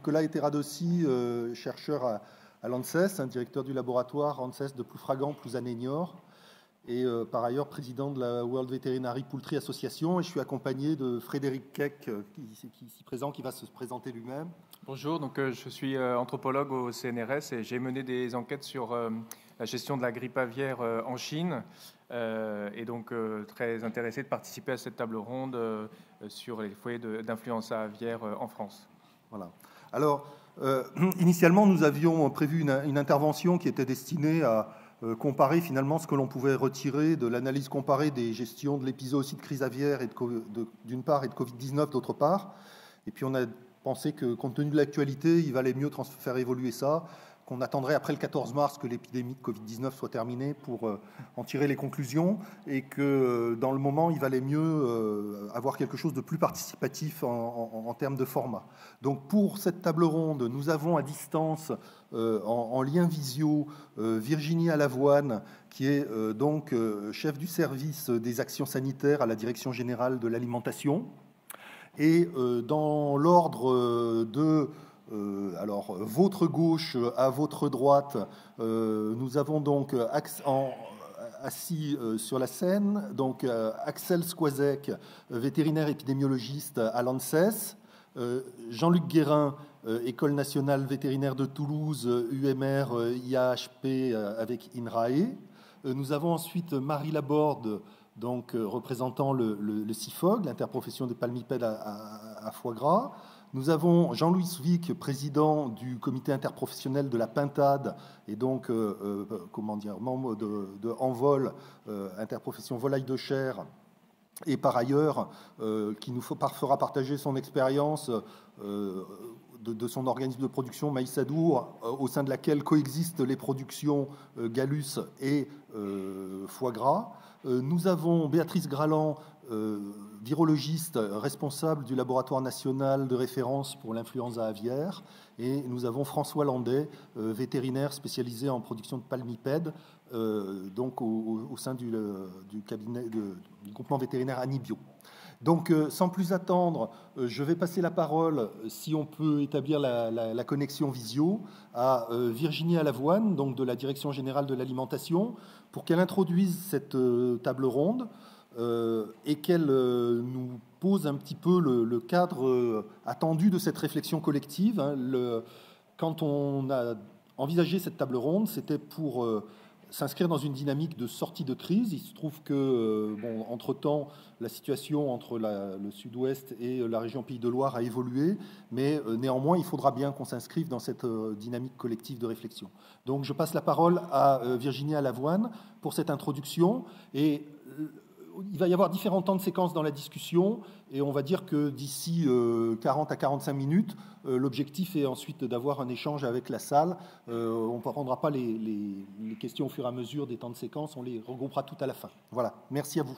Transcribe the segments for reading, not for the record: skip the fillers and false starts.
Nicolas Eteradossi, chercheur à l'ANSES, directeur du laboratoire ANSES de Ploufragan, Plouzané-Niort, et par ailleurs président de la World Veterinary Poultry Association. Et je suis accompagné de Frédéric Keck, qui est ici présent, qui va se présenter lui-même. Bonjour, donc, je suis anthropologue au CNRS et j'ai mené des enquêtes sur la gestion de la grippe aviaire en Chine. Et donc très intéressé de participer à cette table ronde sur les foyers d'influenza aviaire en France. Voilà. Alors, initialement, nous avions prévu une intervention qui était destinée à comparer finalement ce que l'on pouvait retirer de l'analyse comparée des gestions de l'épizootie de crise aviaire d'une part et de Covid-19 d'autre part. Et puis on a pensé que, compte tenu de l'actualité, il valait mieux faire évoluer ça, qu'on attendrait après le 14 mars que l'épidémie de Covid-19 soit terminée pour en tirer les conclusions, et que dans le moment, il valait mieux avoir quelque chose de plus participatif en termes de format. Donc pour cette table ronde, nous avons à distance, en lien visio, Virginie Alavoine, qui est donc chef du service des actions sanitaires à la Direction générale de l'alimentation. Et dans l'ordre de alors votre gauche à votre droite, nous avons donc assis sur la scène donc Axel Squazek, vétérinaire épidémiologiste à l'ANSES, Jean-Luc Guérin, École nationale vétérinaire de Toulouse, UMR, IAHP avec INRAE. Nous avons ensuite Marie Laborde, donc représentant le CIFOG, l'interprofession des palmipèdes à foie gras. Nous avons Jean-Louis Vic, président du comité interprofessionnel de la pintade, et donc membre de Envol, interprofession volaille de chair, et par ailleurs qui nous fera partager son expérience de son organisme de production Maïs Adour, au sein de laquelle coexistent les productions Gallus et foie gras. Nous avons Béatrice Graland, virologiste responsable du laboratoire national de référence pour l'influenza aviaire, et nous avons François Landais, vétérinaire spécialisé en production de palmipèdes, donc au sein du cabinet du groupement vétérinaire Anibio. Donc, sans plus attendre, je vais passer la parole, si on peut établir la connexion visio, à Virginie Alavoine, donc de la Direction générale de l'alimentation, pour qu'elle introduise cette table ronde et qu'elle nous pose un petit peu le cadre attendu de cette réflexion collective. Quand on a envisagé cette table ronde, c'était pour s'inscrire dans une dynamique de sortie de crise. Il se trouve que, entre-temps, la situation entre le sud-ouest et la région Pays de Loire a évolué, mais néanmoins, il faudra bien qu'on s'inscrive dans cette dynamique collective de réflexion. Donc, je passe la parole à Virginie Alavoine pour cette introduction, et il va y avoir différents temps de séquence dans la discussion, et on va dire que d'ici 40 à 45 minutes, l'objectif est ensuite d'avoir un échange avec la salle. On ne prendra pas les questions au fur et à mesure des temps de séquence, on les regroupera tout à la fin. Voilà, merci à vous.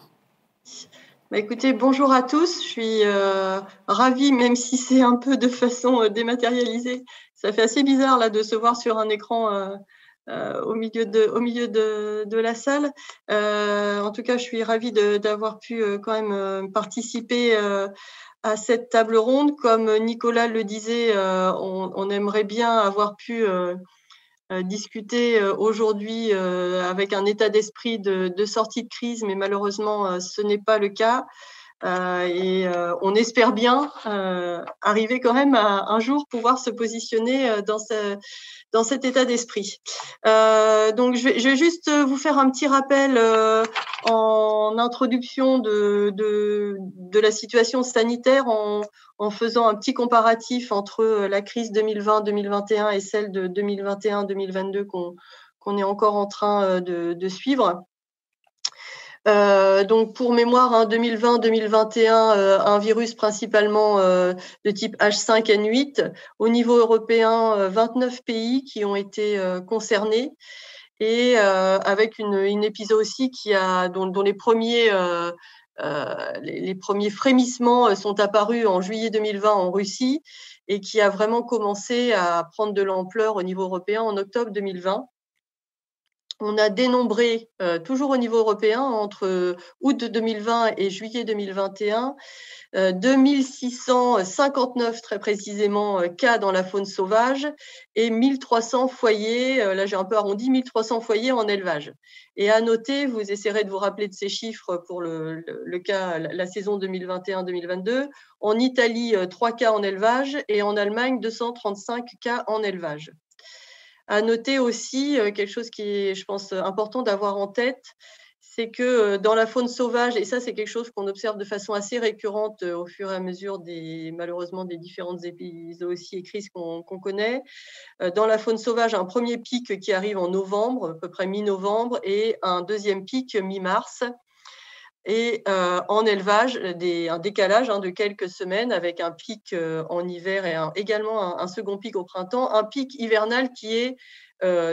Écoutez, bonjour à tous, je suis ravie, même si c'est un peu de façon dématérialisée. Ça fait assez bizarre là, de se voir sur un écran au milieu de la salle. En tout cas, je suis ravie d'avoir pu quand même participer à cette table ronde. Comme Nicolas le disait, on aimerait bien avoir pu discuter aujourd'hui avec un état d'esprit de sortie de crise, mais malheureusement, ce n'est pas le cas. Et on espère bien arriver quand même à un jour pouvoir se positionner dans cet état d'esprit. Donc, je vais juste vous faire un petit rappel en introduction de la situation sanitaire en faisant un petit comparatif entre la crise 2020-2021 et celle de 2021-2022 qu'on est encore en train de suivre. Donc pour mémoire, 2020-2021, un virus principalement de type H5N8. Au niveau européen, 29 pays qui ont été concernés, et avec une épizootie dont les premiers frémissements sont apparus en juillet 2020 en Russie, et qui a vraiment commencé à prendre de l'ampleur au niveau européen en octobre 2020. On a dénombré, toujours au niveau européen, entre août 2020 et juillet 2021, 2659 très précisément cas dans la faune sauvage et 1300 foyers, là j'ai un peu arrondi, 1300 foyers en élevage. Et à noter, vous essaierez de vous rappeler de ces chiffres pour le cas, la saison 2021-2022, en Italie, 3 cas en élevage et en Allemagne, 235 cas en élevage. À noter aussi, quelque chose qui est, je pense, important d'avoir en tête, c'est que dans la faune sauvage, et ça c'est quelque chose qu'on observe de façon assez récurrente au fur et à mesure malheureusement des différentes épizooties et crises qu'on connaît, dans la faune sauvage, un premier pic qui arrive en novembre, à peu près mi-novembre, et un deuxième pic mi-mars. Et en élevage, un décalage de quelques semaines avec un pic en hiver et également un second pic au printemps, un pic hivernal qui est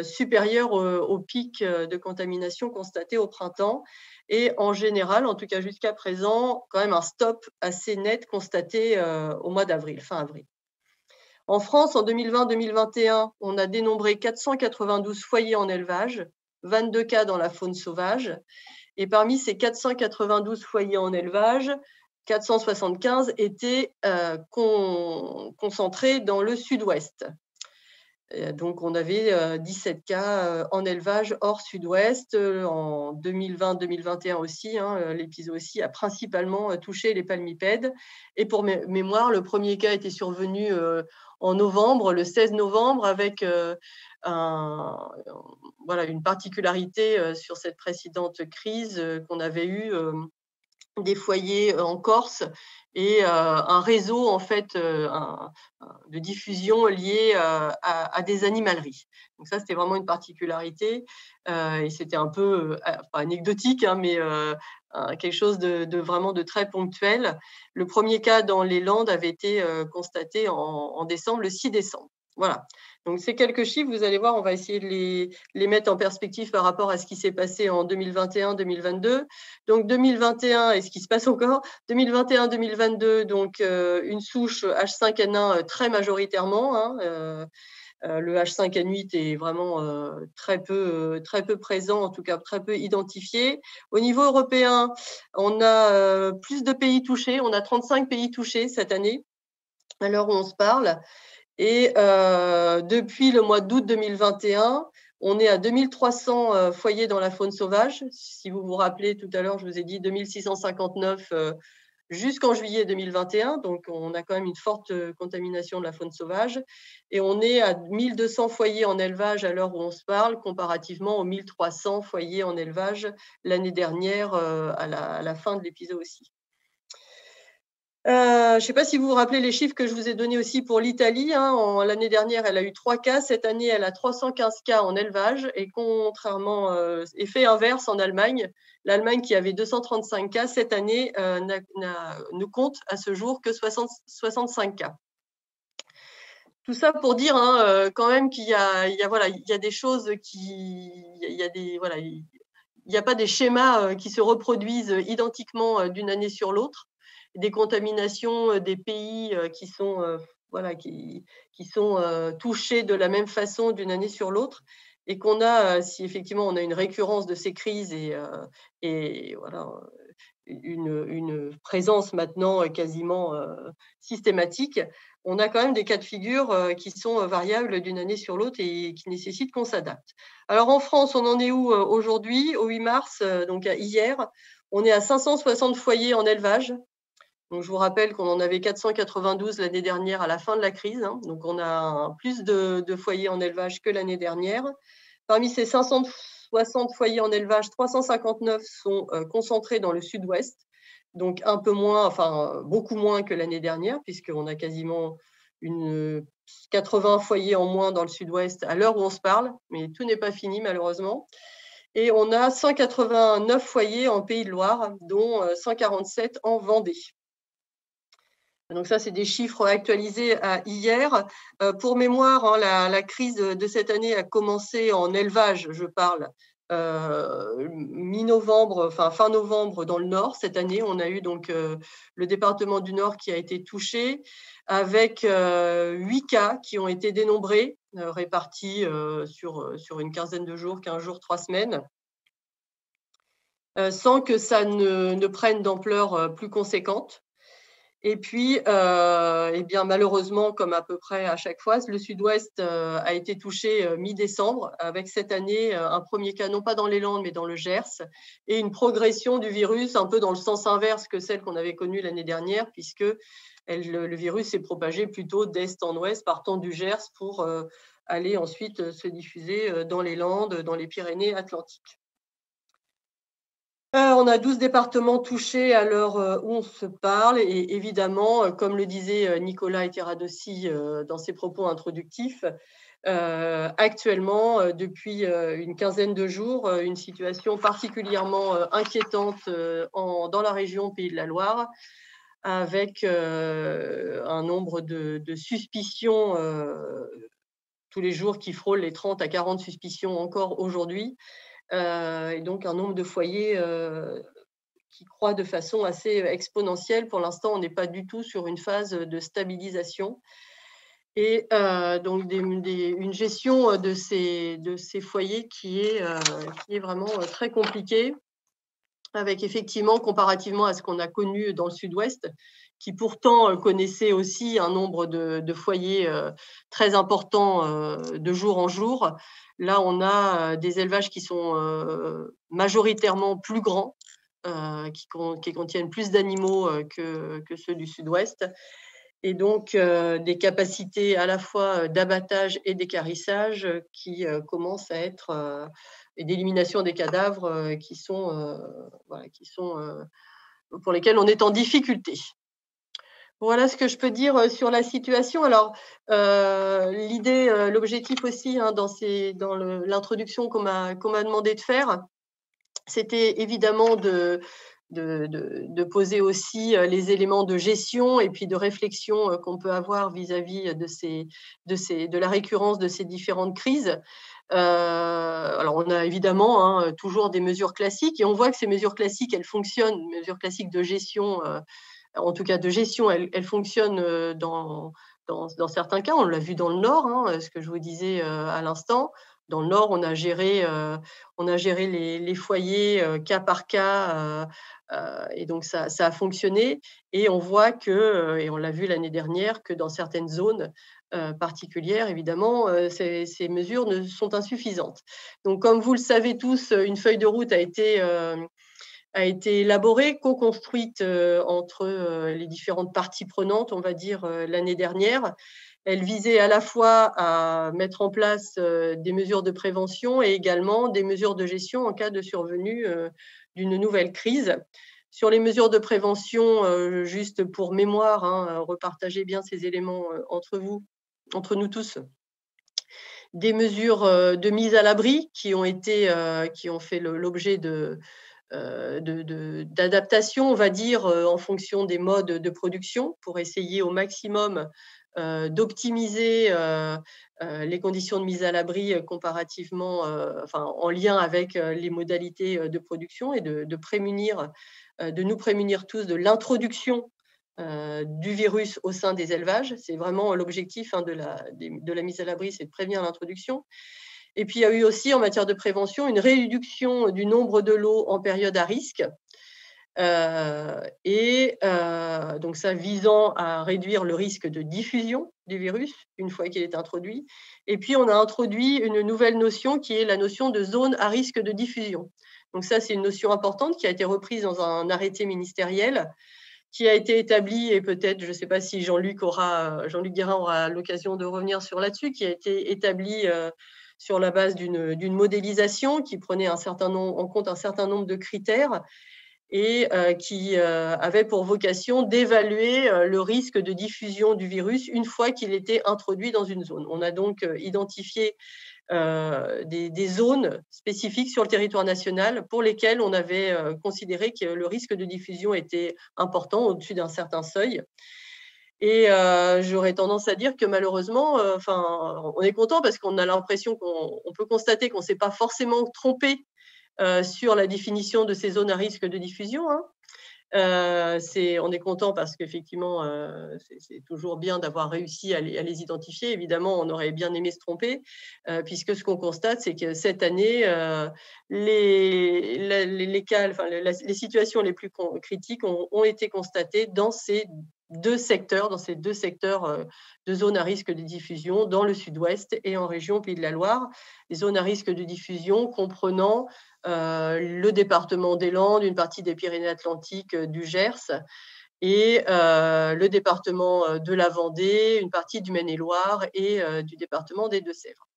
supérieur au pic de contamination constaté au printemps. Et en général, en tout cas jusqu'à présent, quand même un stop assez net constaté au mois d'avril, fin avril. En France, en 2020-2021, on a dénombré 492 foyers en élevage, 22 cas dans la faune sauvage. Et parmi ces 492 foyers en élevage, 475 étaient concentrés dans le sud-ouest. Donc, on avait 17 cas en élevage hors sud-ouest. En 2020-2021 aussi, l'épizootie a principalement touché les palmipèdes. Et pour mémoire, le premier cas était survenu en novembre, le 16 novembre, avec une particularité sur cette précédente crise qu'on avait eue des foyers en Corse et un réseau en fait de diffusion lié à des animaleries. Donc ça, c'était vraiment une particularité et c'était un peu pas anecdotique, mais quelque chose de vraiment de très ponctuel. Le premier cas dans les Landes avait été constaté en décembre, le 6 décembre. Voilà. Donc, ces quelques chiffres, vous allez voir, on va essayer de les mettre en perspective par rapport à ce qui s'est passé en 2021-2022. Donc, 2021 et ce qui se passe encore. 2021-2022, donc une souche H5N1 très majoritairement. Le H5N8 est vraiment très peu présent, en tout cas très peu identifié. Au niveau européen, on a plus de pays touchés. On a 35 pays touchés cette année, à l'heure où on se parle. Et depuis le mois d'août 2021, on est à 2300 foyers dans la faune sauvage. Si vous vous rappelez, tout à l'heure, je vous ai dit 2659 jusqu'en juillet 2021. Donc, on a quand même une forte contamination de la faune sauvage. Et on est à 1200 foyers en élevage à l'heure où on se parle, comparativement aux 1300 foyers en élevage l'année dernière à la fin de l'épisode aussi. Je ne sais pas si vous vous rappelez les chiffres que je vous ai donnés aussi pour l'Italie. L'année dernière, elle a eu 3 cas. Cette année, elle a 315 cas en élevage. Et contrairement, effet inverse en Allemagne, l'Allemagne qui avait 235 cas, cette année, ne compte à ce jour que 65 cas. Tout ça pour dire quand même qu'il y a des choses il n'y a pas des schémas qui se reproduisent identiquement d'une année sur l'autre. Des contaminations des pays qui sont touchés de la même façon d'une année sur l'autre, et qu'on a, si effectivement on a une récurrence de ces crises et voilà, une présence maintenant quasiment systématique, on a quand même des cas de figure qui sont variables d'une année sur l'autre et qui nécessitent qu'on s'adapte. Alors en France, on en est où aujourd'hui? Au 8 mars, donc à hier, on est à 560 foyers en élevage. Donc, je vous rappelle qu'on en avait 492 l'année dernière à la fin de la crise. Donc, on a plus de foyers en élevage que l'année dernière. Parmi ces 560 foyers en élevage, 359 sont concentrés dans le sud-ouest. Donc, un peu moins, beaucoup moins que l'année dernière, puisqu'on a quasiment 80 foyers en moins dans le sud-ouest à l'heure où on se parle. Mais tout n'est pas fini, malheureusement. Et on a 189 foyers en Pays de Loire, dont 147 en Vendée. Donc ça, c'est des chiffres actualisés à hier. Pour mémoire, la crise de cette année a commencé en élevage, je parle, mi-novembre, enfin fin novembre dans le Nord. Cette année, on a eu donc le département du Nord qui a été touché avec 8 cas qui ont été dénombrés, répartis sur une quinzaine de jours, 15 jours, 3 semaines, sans que ça ne prenne d'ampleur plus conséquente. Et puis, eh bien, malheureusement, comme à peu près à chaque fois, le Sud-Ouest a été touché mi-décembre, avec cette année un premier cas, non pas dans les Landes, mais dans le Gers, et une progression du virus un peu dans le sens inverse que celle qu'on avait connue l'année dernière, puisque le virus s'est propagé plutôt d'est en ouest, partant du Gers pour aller ensuite se diffuser dans les Landes, dans les Pyrénées-Atlantiques. On a 12 départements touchés à l'heure où on se parle et évidemment, comme le disait Nicolas Eteradossi dans ses propos introductifs, actuellement, depuis une quinzaine de jours, une situation particulièrement inquiétante dans la région Pays de la Loire, avec un nombre de suspicions tous les jours qui frôlent les 30 à 40 suspicions encore aujourd'hui. Et donc un nombre de foyers qui croît de façon assez exponentielle. Pour l'instant, on n'est pas du tout sur une phase de stabilisation. Et donc une gestion de ces foyers qui est vraiment très compliquée, avec effectivement, comparativement à ce qu'on a connu dans le Sud-Ouest, qui pourtant connaissait aussi un nombre de foyers très important de jour en jour. Là, on a des élevages qui sont majoritairement plus grands, qui contiennent plus d'animaux que ceux du Sud-Ouest, et donc des capacités à la fois d'abattage et d'équarrissage qui commencent à être, et d'élimination des cadavres qui sont pour lesquels on est en difficulté. Voilà ce que je peux dire sur la situation. Alors, l'idée, l'objectif aussi dans l'introduction qu'on m'a demandé de faire, c'était évidemment de poser aussi les éléments de gestion et puis de réflexion qu'on peut avoir vis-à-vis de la récurrence de ces différentes crises. Alors, on a évidemment toujours des mesures classiques et on voit que ces mesures classiques, elles fonctionnent, mesures classiques de gestion, en tout cas de gestion, elles fonctionnent dans certains cas. On l'a vu dans le Nord, ce que je vous disais à l'instant. Dans le Nord, on a géré les foyers cas par cas, et donc ça a fonctionné. Et on voit que, et on l'a vu l'année dernière, que dans certaines zones particulières, évidemment, ces mesures sont insuffisantes. Donc, comme vous le savez tous, une feuille de route a été élaborée, co-construite entre les différentes parties prenantes, on va dire, l'année dernière. Elle visait à la fois à mettre en place des mesures de prévention et également des mesures de gestion en cas de survenue d'une nouvelle crise. Sur les mesures de prévention, juste pour mémoire, repartagez bien ces éléments entre nous tous. Des mesures de mise à l'abri qui ont fait l'objet d'adaptation, on va dire, en fonction des modes de production, pour essayer au maximum d'optimiser les conditions de mise à l'abri comparativement, en lien avec les modalités de production, et de nous prémunir tous de l'introduction du virus au sein des élevages. C'est vraiment l'objectif de la mise à l'abri, c'est de prévenir l'introduction. Et puis, il y a eu aussi, en matière de prévention, une réduction du nombre de lots en période à risque. Donc ça visant à réduire le risque de diffusion du virus une fois qu'il est introduit. Et puis, on a introduit une nouvelle notion qui est la notion de zone à risque de diffusion. Donc ça, c'est une notion importante qui a été reprise dans un arrêté ministériel qui a été établi, et peut-être, je ne sais pas si Jean-Luc Guérin aura l'occasion de revenir là-dessus, qui a été établi sur la base d'une modélisation qui prenait en compte un certain nombre de critères et qui avait pour vocation d'évaluer le risque de diffusion du virus une fois qu'il était introduit dans une zone. On a donc identifié des zones spécifiques sur le territoire national pour lesquelles on avait considéré que le risque de diffusion était important, au-dessus d'un certain seuil. Et j'aurais tendance à dire que malheureusement, on est content parce qu'on a l'impression qu'on peut constater qu'on ne s'est pas forcément trompé sur la définition de ces zones à risque de diffusion. Hein. On est content parce qu'effectivement, c'est toujours bien d'avoir réussi à les identifier. Évidemment, on aurait bien aimé se tromper, puisque ce qu'on constate, c'est que cette année, les cas, enfin, les situations les plus critiques ont été constatées dans ces deux secteurs de zones à risque de diffusion, dans le sud-ouest et en région Pays de la Loire. Les zones à risque de diffusion comprenant le département des Landes, une partie des Pyrénées-Atlantiques, du Gers, et le département de la Vendée, une partie du Maine-et-Loire et du département des Deux-Sèvres.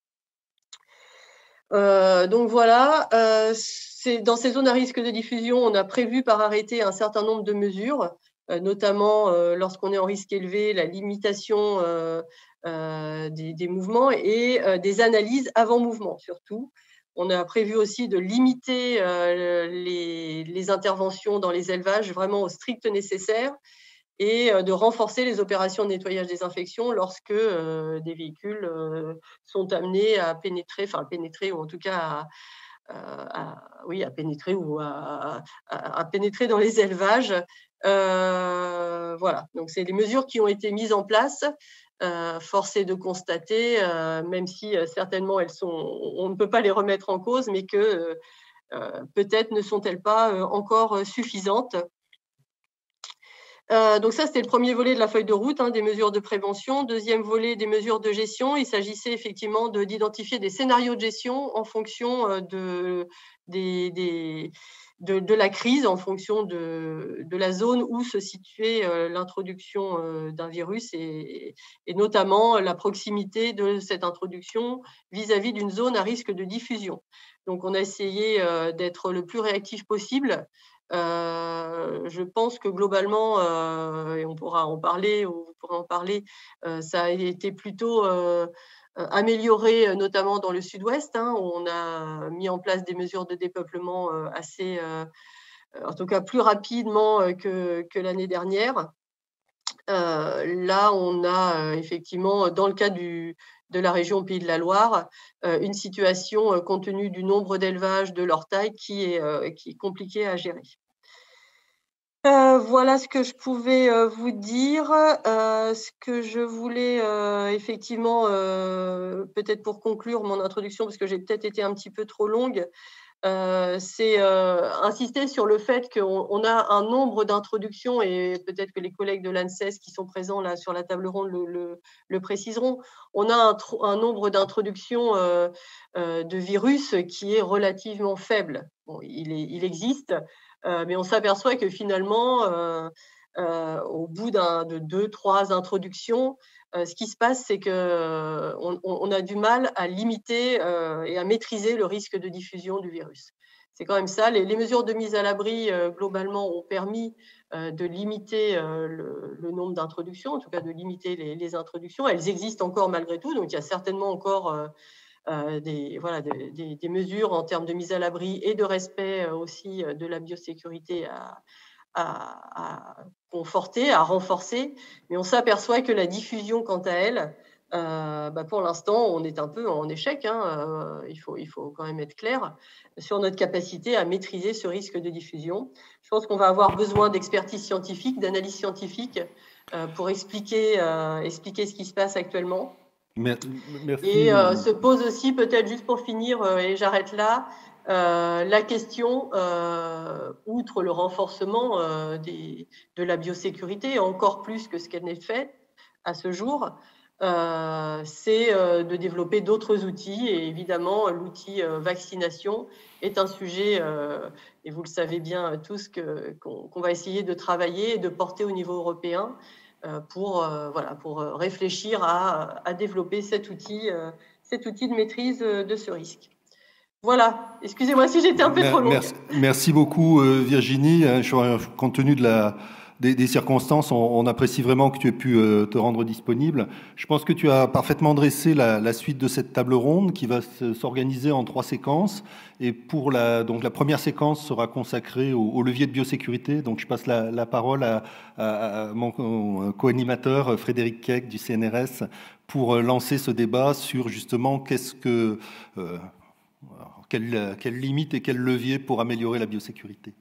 Donc voilà, dans ces zones à risque de diffusion, on a prévu par arrêté un certain nombre de mesures, notamment lorsqu'on est en risque élevé, la limitation des mouvements et des analyses avant mouvement surtout. On a prévu aussi de limiter les interventions dans les élevages vraiment au strict nécessaire et de renforcer les opérations de nettoyage-désinfection lorsque des véhicules sont amenés à pénétrer ou en tout cas à pénétrer ou à pénétrer dans les élevages. Voilà, donc c'est les mesures qui ont été mises en place. Force est de constater, même si certainement on ne peut pas les remettre en cause, mais que peut-être ne sont-elles pas encore suffisantes. Donc ça, c'était le premier volet de la feuille de route, des mesures de prévention. Deuxième volet, des mesures de gestion. Il s'agissait effectivement d'identifier des scénarios de gestion en fonction de la crise, en fonction de la zone où se situait l'introduction d'un virus et notamment la proximité de cette introduction vis-à-vis d'une zone à risque de diffusion. Donc, on a essayé d'être le plus réactif possible. Je pense que globalement, et on pourra en parler, ça a été plutôt amélioré, notamment dans le sud-ouest, où on a mis en place des mesures de dépeuplement assez, en tout cas plus rapidement que l'année dernière. Là, on a effectivement, dans le cas de la région Pays de la Loire, une situation, compte tenu du nombre d'élevages, de leur taille, qui est compliquée à gérer. Voilà ce que je pouvais vous dire. Ce que je voulais effectivement, peut-être pour conclure mon introduction, parce que j'ai peut-être été un petit peu trop longue, c'est insister sur le fait qu'on a un nombre d'introductions, et peut-être que les collègues de l'ANSES qui sont présents là sur la table ronde le préciseront. On a un nombre d'introductions de virus qui est relativement faible. Bon, il existe, mais on s'aperçoit que finalement, au bout de 2-3 introductions, ce qui se passe, c'est qu'on a du mal à limiter et à maîtriser le risque de diffusion du virus. C'est quand même ça. Les mesures de mise à l'abri, globalement, ont permis de limiter le nombre d'introductions, en tout cas de limiter les introductions. Elles existent encore malgré tout, donc il y a certainement encore des mesures en termes de mise à l'abri et de respect aussi de la biosécurité à conforter, à renforcer, mais on s'aperçoit que la diffusion, quant à elle, pour l'instant, on est un peu en échec. Il faut quand même être clair sur notre capacité à maîtriser ce risque de diffusion. Je pense qu'on va avoir besoin d'expertise scientifique, d'analyse scientifique pour expliquer ce qui se passe actuellement. Merci. Et se pose aussi, peut-être juste pour finir, et j'arrête là, la question, outre le renforcement de la biosécurité, encore plus que ce qu'elle n'est fait à ce jour, c'est de développer d'autres outils. Et évidemment, l'outil vaccination est un sujet, et vous le savez bien tous, qu'on va essayer de travailler et de porter au niveau européen pour réfléchir à développer cet outil de maîtrise de ce risque. Voilà, excusez-moi si j'étais un peu trop longue. Merci beaucoup Virginie. Compte tenu des circonstances, on apprécie vraiment que tu aies pu te rendre disponible. Je pense que tu as parfaitement dressé la suite de cette table ronde qui va s'organiser en 3 séquences. Et donc la première séquence sera consacrée au levier de biosécurité. Donc je passe la parole à mon co-animateur Frédéric Keck du CNRS pour lancer ce débat sur justement Quelles limites et quels leviers pour améliorer la biosécurité?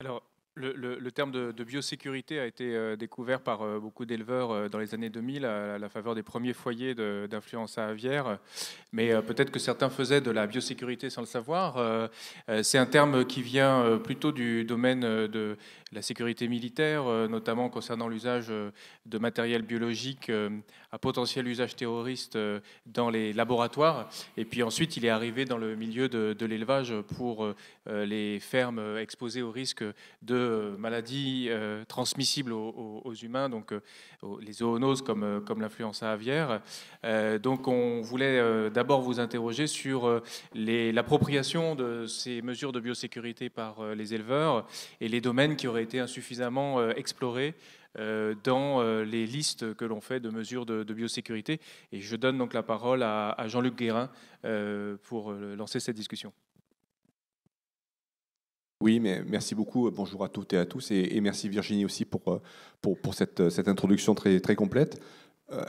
Alors, le terme de biosécurité a été découvert par beaucoup d'éleveurs dans les années 2000 à la faveur des premiers foyers d'influenza aviaire. Mais peut-être que certains faisaient de la biosécurité sans le savoir. C'est un terme qui vient plutôt du domaine de la sécurité militaire, notamment concernant l'usage de matériel biologique à potentiel usage terroriste dans les laboratoires. Et puis ensuite, il est arrivé dans le milieu de l'élevage pour les fermes exposées au risque de maladies transmissibles aux humains, donc les zoonoses comme l'influenza aviaire. Donc on voulait d'abord vous interroger sur l'appropriation de ces mesures de biosécurité par les éleveurs et les domaines qui auraient été insuffisamment explorés dans les listes que l'on fait de mesures de biosécurité. Et je donne donc la parole à Jean-Luc Guérin pour lancer cette discussion. Oui, mais merci beaucoup. Bonjour à toutes et à tous. Et merci Virginie aussi pour cette introduction très, très complète.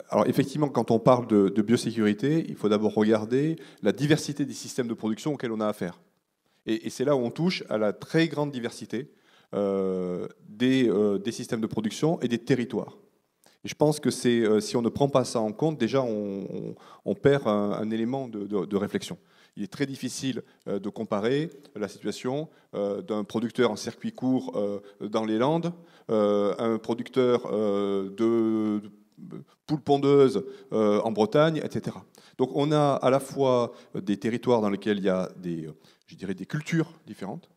Alors effectivement, quand on parle de biosécurité, il faut d'abord regarder la diversité des systèmes de production auxquels on a affaire. Et c'est là où on touche à la très grande diversité des systèmes de production et des territoires. Et je pense que si on ne prend pas ça en compte, déjà on perd un élément de réflexion. Il est très difficile de comparer la situation d'un producteur en circuit court dans les Landes, un producteur de poules pondeuses en Bretagne, etc. Donc on a à la fois des territoires dans lesquels il y a des cultures différentes,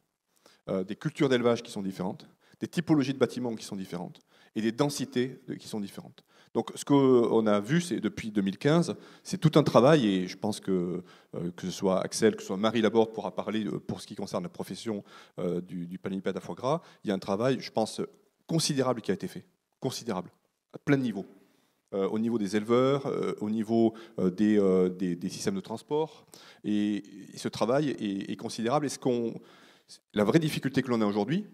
des cultures d'élevage qui sont différentes, des typologies de bâtiments qui sont différentes et des densités qui sont différentes. Donc ce qu'on a vu depuis 2015, c'est tout un travail, et je pense que ce soit Axel, que ce soit Marie Laborde pourra parler pour ce qui concerne la profession du palmipède à foie gras, il y a un travail, je pense, considérable qui a été fait, considérable, à plein de niveaux. Au niveau des éleveurs, au niveau des systèmes de transport, et ce travail est considérable. La vraie difficulté que l'on a aujourd'hui,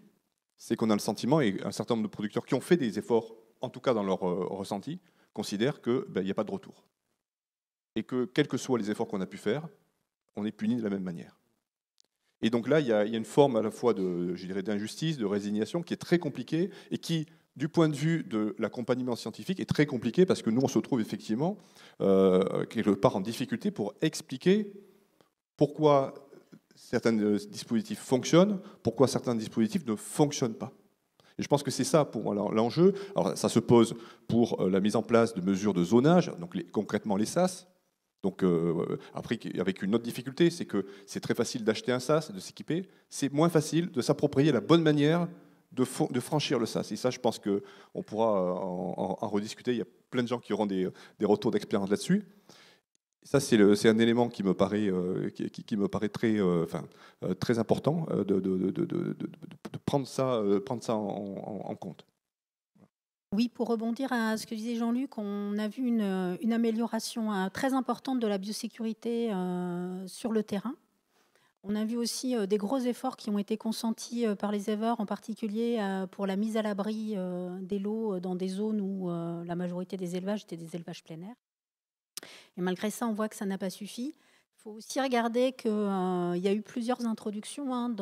c'est qu'on a le sentiment, et un certain nombre de producteurs qui ont fait des efforts, en tout cas dans leur ressenti, considèrent qu'il n'y a pas de retour. Et que, quels que soient les efforts qu'on a pu faire, on est puni de la même manière. Et donc là, il y a une forme à la fois d'injustice, de résignation, qui est très compliquée, et qui, du point de vue de l'accompagnement scientifique, est très compliquée, parce que nous, on se trouve effectivement quelque part en difficulté pour expliquer pourquoi certains dispositifs fonctionnent, pourquoi certains dispositifs ne fonctionnent pas. Et je pense que c'est ça pour l'enjeu. Alors ça se pose pour la mise en place de mesures de zonage, donc concrètement les SAS. Donc après, avec une autre difficulté, c'est que c'est très facile d'acheter un SAS, de s'équiper. C'est moins facile de s'approprier la bonne manière de franchir le SAS. Et ça, je pense qu'on pourra en rediscuter. Il y a plein de gens qui auront des retours d'expérience là-dessus. Ça, c'est un élément qui me paraît très important de prendre ça en compte. Oui, pour rebondir à ce que disait Jean-Luc, on a vu une amélioration très importante de la biosécurité sur le terrain. On a vu aussi des gros efforts qui ont été consentis par les éleveurs, en particulier pour la mise à l'abri des lots dans des zones où la majorité des élevages étaient des élevages plein air. Et malgré ça, on voit que ça n'a pas suffi. Il faut aussi regarder qu'il y a eu plusieurs introductions,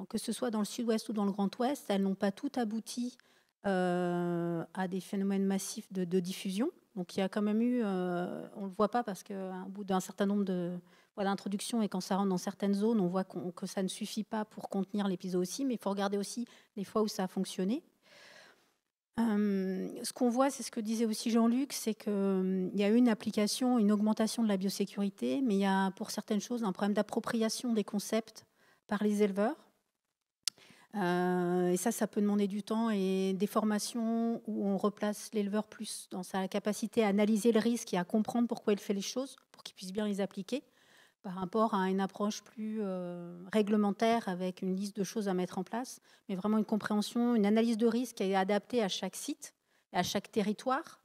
que ce soit dans le sud-ouest ou dans le grand ouest. Elles n'ont pas toutes abouti à des phénomènes massifs de diffusion. Donc il y a quand même eu, on ne le voit pas parce qu'au bout d'un certain nombre d'introductions et quand ça rentre dans certaines zones, on voit que ça ne suffit pas pour contenir l'épisode aussi, mais il faut regarder aussi les fois où ça a fonctionné. Ce qu'on voit, c'est ce que disait aussi Jean-Luc, c'est qu'il y a eu une application, une augmentation de la biosécurité, mais il y a pour certaines choses un problème d'appropriation des concepts par les éleveurs. Et ça peut demander du temps et des formations où on replace l'éleveur plus dans sa capacité à analyser le risque et à comprendre pourquoi il fait les choses, pour qu'il puisse bien les appliquer, par rapport à une approche plus réglementaire avec une liste de choses à mettre en place, mais vraiment une compréhension, une analyse de risque qui est adaptée à chaque site, à chaque territoire.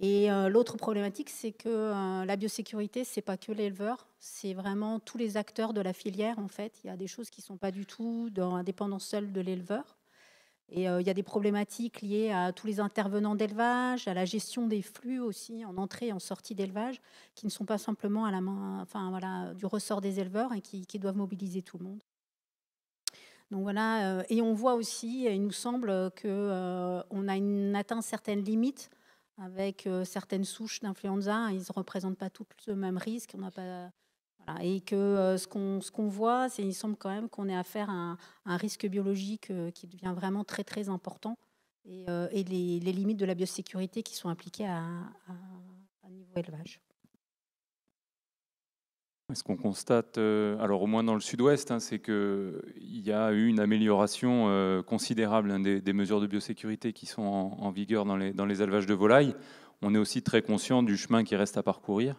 Et l'autre problématique, c'est que la biosécurité, c'est pas que l'éleveur, c'est vraiment tous les acteurs de la filière. En fait, il y a des choses qui sont pas du tout dans la dépendance seule de l'éleveur. Et il y a des problématiques liées à tous les intervenants d'élevage, à la gestion des flux aussi, en entrée et en sortie d'élevage, qui ne sont pas simplement à la main, enfin, voilà, du ressort des éleveurs et qui doivent mobiliser tout le monde. Donc voilà, et on voit aussi, il nous semble qu'on a atteint certaines limites avec certaines souches d'influenza. Ils ne représentent pas toutes le même risque. On n'a pas, voilà, et que ce qu'on voit, il semble quand même qu'on ait affaire à un risque biologique qui devient vraiment très très important, et les limites de la biosécurité qui sont appliquées à niveau élevage. Ce qu'on constate, alors au moins dans le sud-ouest, hein, c'est qu'il y a eu une amélioration considérable, hein, des mesures de biosécurité qui sont en vigueur dans les élevages de volailles. On est aussi très conscient du chemin qui reste à parcourir,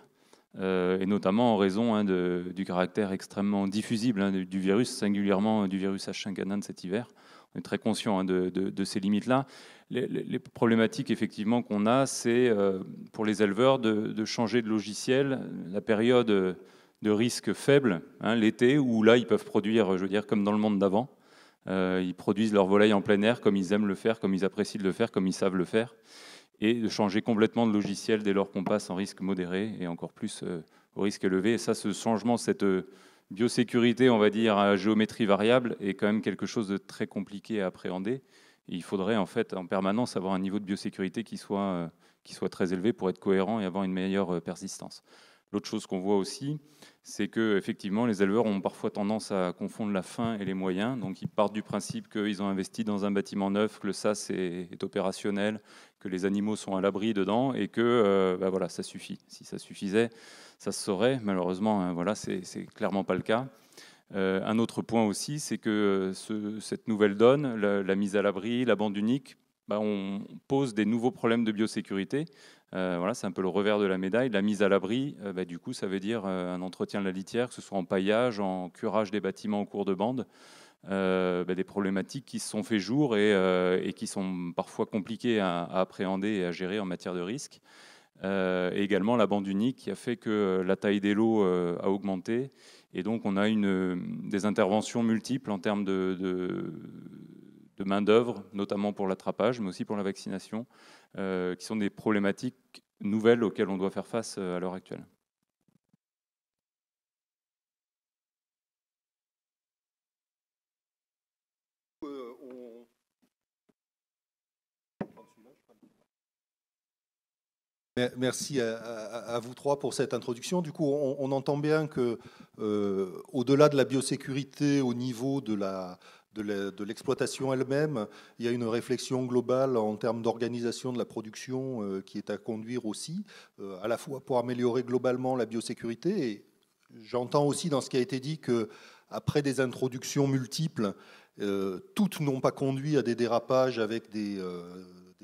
et notamment en raison, hein, du caractère extrêmement diffusible, hein, du virus, singulièrement du virus H5N1 de cet hiver. On est très conscient, hein, de ces limites-là. Les problématiques effectivement qu'on a, c'est pour les éleveurs de changer de logiciel. La période de risque faible, hein, l'été, où là, ils peuvent produire, je veux dire, comme dans le monde d'avant. Ils produisent leur volaille en plein air, comme ils aiment le faire, comme ils apprécient de le faire, comme ils savent le faire, et de changer complètement de logiciel dès lors qu'on passe en risque modéré, et encore plus au risque élevé. Et ça, ce changement, cette biosécurité, on va dire, à géométrie variable, est quand même quelque chose de très compliqué à appréhender. Et il faudrait, en fait, en permanence, avoir un niveau de biosécurité qui soit très élevé pour être cohérent et avoir une meilleure persistance. L'autre chose qu'on voit aussi, c'est que effectivement, les éleveurs ont parfois tendance à confondre la fin et les moyens. Donc, ils partent du principe qu'ils ont investi dans un bâtiment neuf, que le SAS est opérationnel, que les animaux sont à l'abri dedans, et que voilà, ça suffit. Si ça suffisait, ça se saurait. Malheureusement, hein, voilà, c'est clairement pas le cas. Un autre point aussi, c'est que cette nouvelle donne, la mise à l'abri, la bande unique, on pose des nouveaux problèmes de biosécurité. Voilà, c'est un peu le revers de la médaille. La mise à l'abri, du coup, ça veut dire un entretien de la litière, que ce soit en paillage, en curage des bâtiments en cours de bande, des problématiques qui se sont fait jour et qui sont parfois compliquées à appréhender et à gérer en matière de risque. Et également la bande unique qui a fait que la taille des lots a augmenté. Et donc, on a des interventions multiples en termes de main-d'œuvre, notamment pour l'attrapage, mais aussi pour la vaccination, qui sont des problématiques nouvelles auxquelles on doit faire face à l'heure actuelle. Merci à vous trois pour cette introduction. Du coup, on entend bien que, au-delà de la biosécurité, au niveau de l'exploitation elle-même, il y a une réflexion globale en termes d'organisation de la production qui est à conduire aussi, à la fois pour améliorer globalement la biosécurité. Et j'entends aussi dans ce qui a été dit qu'après des introductions multiples, toutes n'ont pas conduit à des dérapages avec des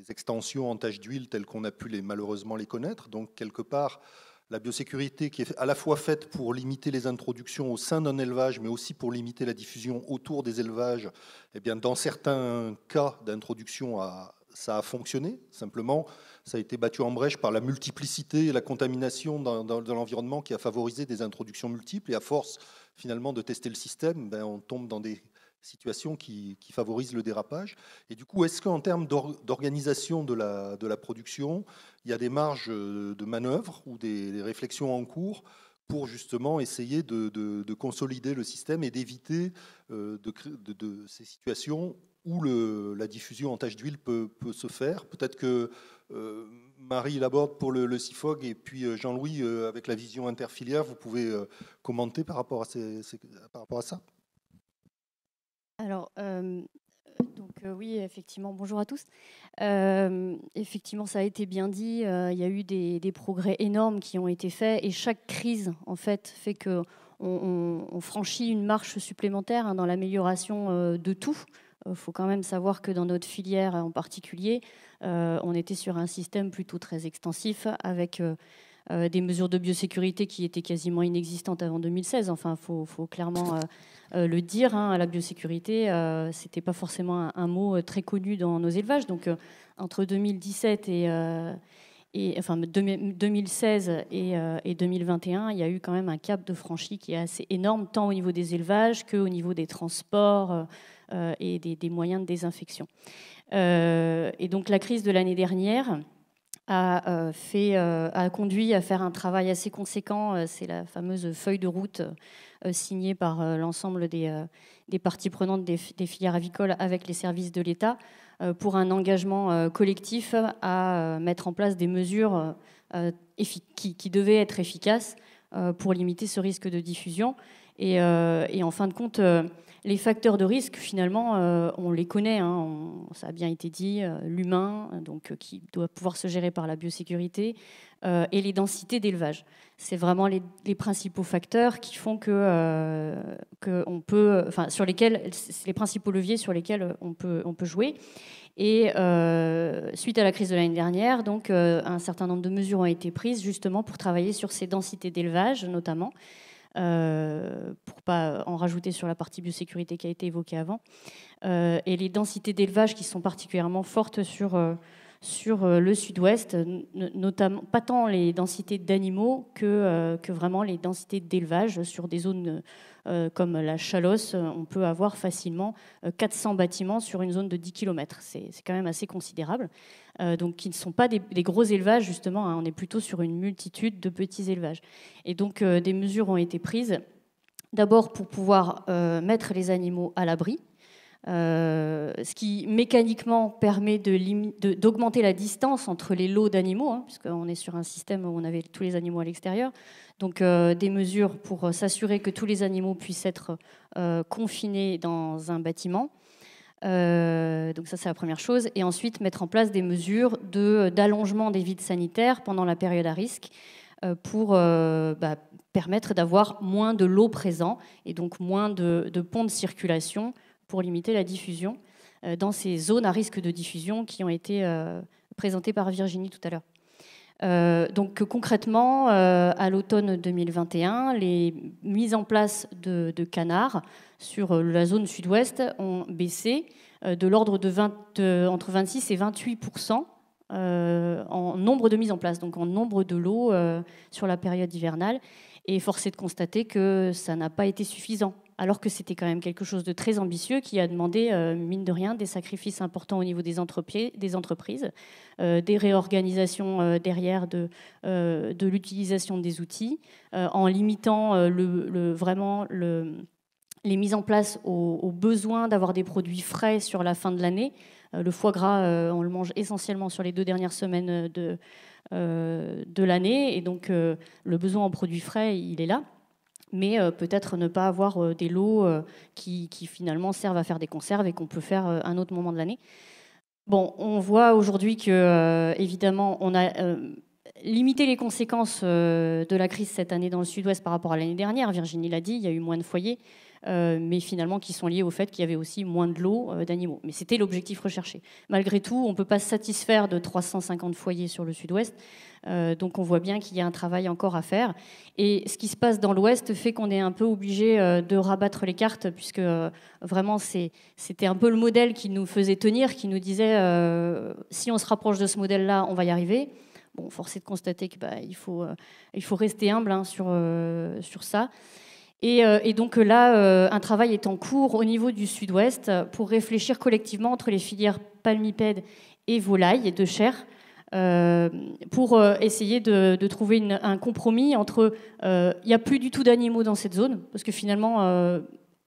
extensions en taches d'huile telles qu'on a pu malheureusement les connaître. Donc, quelque part, la biosécurité qui est à la fois faite pour limiter les introductions au sein d'un élevage, mais aussi pour limiter la diffusion autour des élevages, eh bien, dans certains cas d'introduction, ça a fonctionné. Simplement, ça a été battu en brèche par la multiplicité et la contamination dans l'environnement qui a favorisé des introductions multiples. Et à force, finalement, de tester le système, on tombe dans des situation qui favorise le dérapage. Et du coup, est-ce qu'en termes d'organisation de la production, il y a des marges de manœuvre ou des réflexions en cours pour justement essayer de consolider le système et d'éviter de ces situations où la diffusion en tache d'huile peut se faire? Peut-être que Marie Laborde pour le CIFOG et puis Jean-Louis avec la vision interfilière, vous pouvez commenter par rapport à ça. Alors, oui, effectivement, bonjour à tous. Effectivement, ça a été bien dit, il y a eu des progrès énormes qui ont été faits et chaque crise, en fait qu'on franchit une marche supplémentaire, hein, dans l'amélioration de tout. Il faut quand même savoir que dans notre filière en particulier, on était sur un système plutôt très extensif avec des mesures de biosécurité qui étaient quasiment inexistantes avant 2016. Enfin, faut clairement le dire, hein, la biosécurité, c'était pas forcément un mot très connu dans nos élevages. Donc, entre 2017 2016 et 2021, il y a eu quand même un cap de franchi qui est assez énorme, tant au niveau des élevages qu'au niveau des transports, et des moyens de désinfection. Et donc la crise de l'année dernière a conduit à faire un travail assez conséquent. C'est la fameuse feuille de route signée par l'ensemble des parties prenantes des filières avicoles avec les services de l'État pour un engagement collectif à mettre en place des mesures qui devaient être efficaces pour limiter ce risque de diffusion. Et en fin de compte, les facteurs de risque, finalement, on les connaît, hein, ça a bien été dit, l'humain, donc qui doit pouvoir se gérer par la biosécurité, et les densités d'élevage. C'est vraiment les principaux facteurs qui font que on peut, enfin, sur lesquels, c'est les principaux leviers sur lesquels on peut jouer. Et suite à la crise de l'année dernière, donc, un certain nombre de mesures ont été prises justement pour travailler sur ces densités d'élevage, notamment, pour ne pas en rajouter sur la partie biosécurité qui a été évoquée avant. Et les densités d'élevage qui sont particulièrement fortes sur le sud-ouest, notamment pas tant les densités d'animaux que vraiment les densités d'élevage sur des zones comme la Chalosse. On peut avoir facilement 400 bâtiments sur une zone de 10 km. C'est quand même assez considérable. Donc qui ne sont pas des gros élevages, justement, hein, on est plutôt sur une multitude de petits élevages. Et donc des mesures ont été prises, d'abord pour pouvoir mettre les animaux à l'abri, ce qui mécaniquement permet d'augmenter la distance entre les lots d'animaux, hein, puisqu'on est sur un système où on avait tous les animaux à l'extérieur. Donc des mesures pour s'assurer que tous les animaux puissent être confinés dans un bâtiment. Donc ça, c'est la première chose. Et ensuite, mettre en place des mesures d'allongement des vides sanitaires pendant la période à risque pour permettre d'avoir moins de lots présents et donc moins de ponts de circulation pour limiter la diffusion dans ces zones à risque de diffusion qui ont été présentées par Virginie tout à l'heure. Donc concrètement, à l'automne 2021, les mises en place de canards sur la zone sud-ouest ont baissé de l'ordre de entre 26 et 28% en nombre de mises en place, donc en nombre de lots sur la période hivernale. Et force est de constater que ça n'a pas été suffisant, alors que c'était quand même quelque chose de très ambitieux qui a demandé, mine de rien, des sacrifices importants au niveau des entreprises, des réorganisations derrière de l'utilisation des outils, en limitant vraiment les mises en place aux besoins d'avoir des produits frais sur la fin de l'année. Le foie gras, on le mange essentiellement sur les 2 dernières semaines de l'année, et donc le besoin en produits frais, il est là. Mais peut-être ne pas avoir des lots qui finalement servent à faire des conserves et qu'on peut faire à un autre moment de l'année. Bon, on voit aujourd'hui que, évidemment, on a limité les conséquences de la crise cette année dans le sud-ouest par rapport à l'année dernière. Virginie l'a dit, il y a eu moins de foyers, mais finalement qui sont liés au fait qu'il y avait aussi moins de lots d'animaux. Mais c'était l'objectif recherché. Malgré tout, on ne peut pas se satisfaire de 350 foyers sur le sud-ouest. Donc on voit bien qu'il y a un travail encore à faire. Et ce qui se passe dans l'ouest fait qu'on est un peu obligé de rabattre les cartes, puisque vraiment c'était un peu le modèle qui nous faisait tenir, qui nous disait si on se rapproche de ce modèle-là, on va y arriver. Bon, force est de constater qu'il faut rester humble, hein, sur ça. Et donc là, un travail est en cours au niveau du sud-ouest pour réfléchir collectivement entre les filières palmipèdes et volailles de chair, pour essayer de trouver un compromis entre... Il n'y a plus du tout d'animaux dans cette zone, parce que finalement,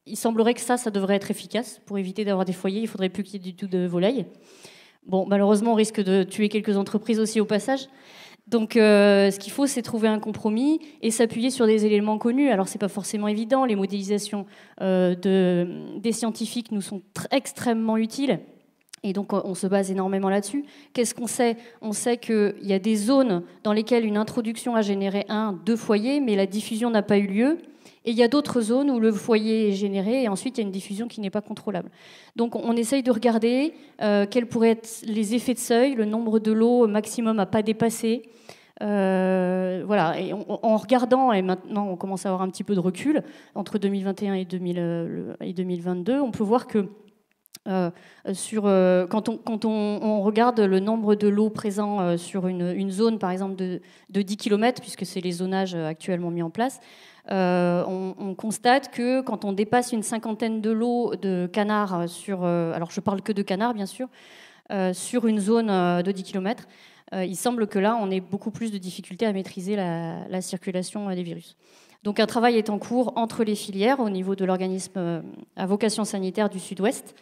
il semblerait que ça devrait être efficace. Pour éviter d'avoir des foyers, il ne faudrait plus qu'il y ait du tout de volailles. Bon, malheureusement, on risque de tuer quelques entreprises aussi au passage. Donc, ce qu'il faut, c'est trouver un compromis et s'appuyer sur des éléments connus. Alors, c'est pas forcément évident. Les modélisations des scientifiques nous sont extrêmement utiles. Et donc, on se base énormément là-dessus. Qu'est-ce qu'on sait ? On sait qu'il y a des zones dans lesquelles une introduction a généré 2 foyers, mais la diffusion n'a pas eu lieu. Et il y a d'autres zones où le foyer est généré et ensuite il y a une diffusion qui n'est pas contrôlable. Donc on essaye de regarder quels pourraient être les effets de seuil, le nombre de lots maximum à pas dépasser. Voilà. Et en regardant, et maintenant on commence à avoir un petit peu de recul, entre 2021 et 2022, on peut voir que quand on regarde le nombre de lots présents sur une zone, par exemple, de 10 km, puisque c'est les zonages actuellement mis en place, on constate que quand on dépasse une cinquantaine de lots de canards alors je parle que de canards bien sûr, sur une zone de 10 km, il semble que là, on ait beaucoup plus de difficultés à maîtriser la circulation des virus. Donc un travail est en cours entre les filières au niveau de l'organisme à vocation sanitaire du Sud-Ouest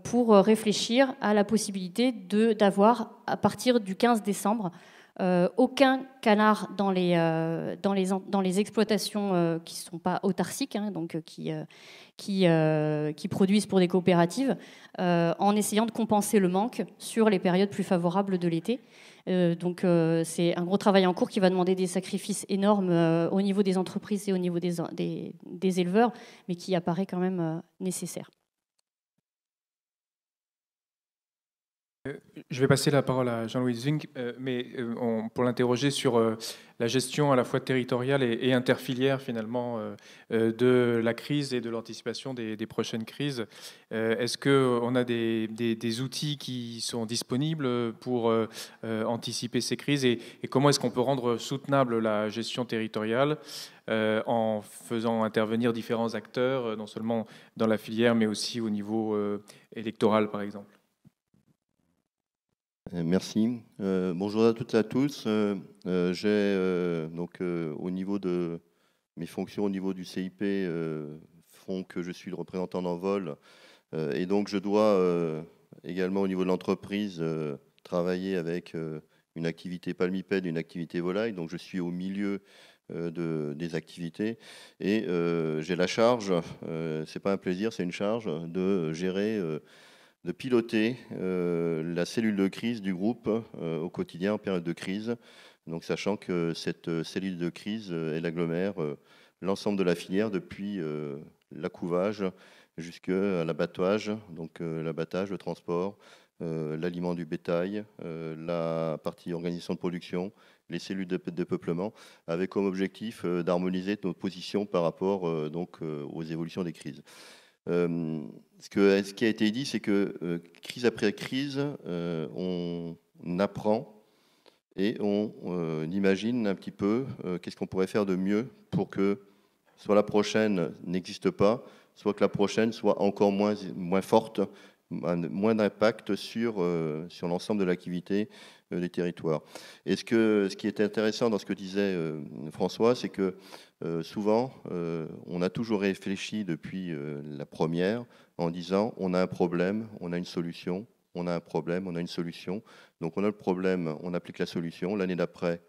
pour réfléchir à la possibilité d'avoir, à partir du 15 décembre, aucun canard dans les exploitations qui ne sont pas autarciques, hein, donc qui produisent pour des coopératives, en essayant de compenser le manque sur les périodes plus favorables de l'été. Donc c'est un gros travail en cours qui va demander des sacrifices énormes au niveau des entreprises et au niveau des éleveurs, mais qui apparaît quand même nécessaire. Je vais passer la parole à Jean-Louis Zwing, mais pour l'interroger sur la gestion à la fois territoriale et interfilière finalement de la crise et de l'anticipation des prochaines crises. Est-ce qu'on a des outils qui sont disponibles pour anticiper ces crises et comment est-ce qu'on peut rendre soutenable la gestion territoriale en faisant intervenir différents acteurs, non seulement dans la filière mais aussi au niveau électoral par exemple? Merci. Bonjour à toutes et à tous. J'ai au niveau de mes fonctions au niveau du CIP font que je suis le représentant d'Envol et donc je dois également au niveau de l'entreprise travailler avec une activité palmipède, une activité volaille. Donc je suis au milieu des activités et j'ai la charge, c'est pas un plaisir, c'est une charge de gérer de piloter la cellule de crise du groupe au quotidien en période de crise. Donc, sachant que cette cellule de crise, elle agglomère l'ensemble de la filière depuis l'accouvage jusqu'à l'abattage, donc l'abattage, le transport, l'aliment du bétail, la partie organisation de production, les cellules de peuplement, avec comme objectif d'harmoniser nos positions par rapport aux évolutions des crises. Ce qui a été dit, c'est que crise après crise, on apprend et on imagine un petit peu qu'est-ce qu'on pourrait faire de mieux pour que soit la prochaine n'existe pas, soit que la prochaine soit encore moins forte, moins d'impact sur l'ensemble de l'activité des territoires. Et ce qui est intéressant dans ce que disait François, c'est que souvent, on a toujours réfléchi depuis la première en disant on a un problème, on a une solution, on a un problème, on a une solution. Donc on a le problème, on applique la solution. L'année d'après,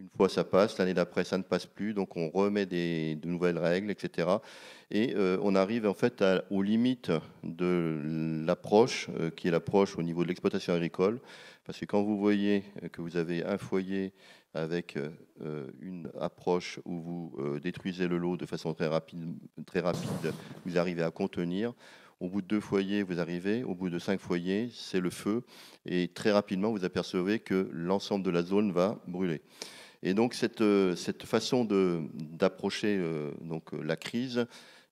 une fois ça passe, l'année d'après ça ne passe plus, donc on remet de nouvelles règles, etc. Et on arrive en fait aux limites de l'approche, qui est l'approche au niveau de l'exploitation agricole, parce que quand vous voyez que vous avez un foyer avec une approche où vous détruisez le lot de façon très rapide, vous arrivez à contenir. Au bout de 2 foyers, vous arrivez. Au bout de 5 foyers, c'est le feu. Et très rapidement, vous apercevez que l'ensemble de la zone va brûler. Et donc, cette façon d'approcher la crise,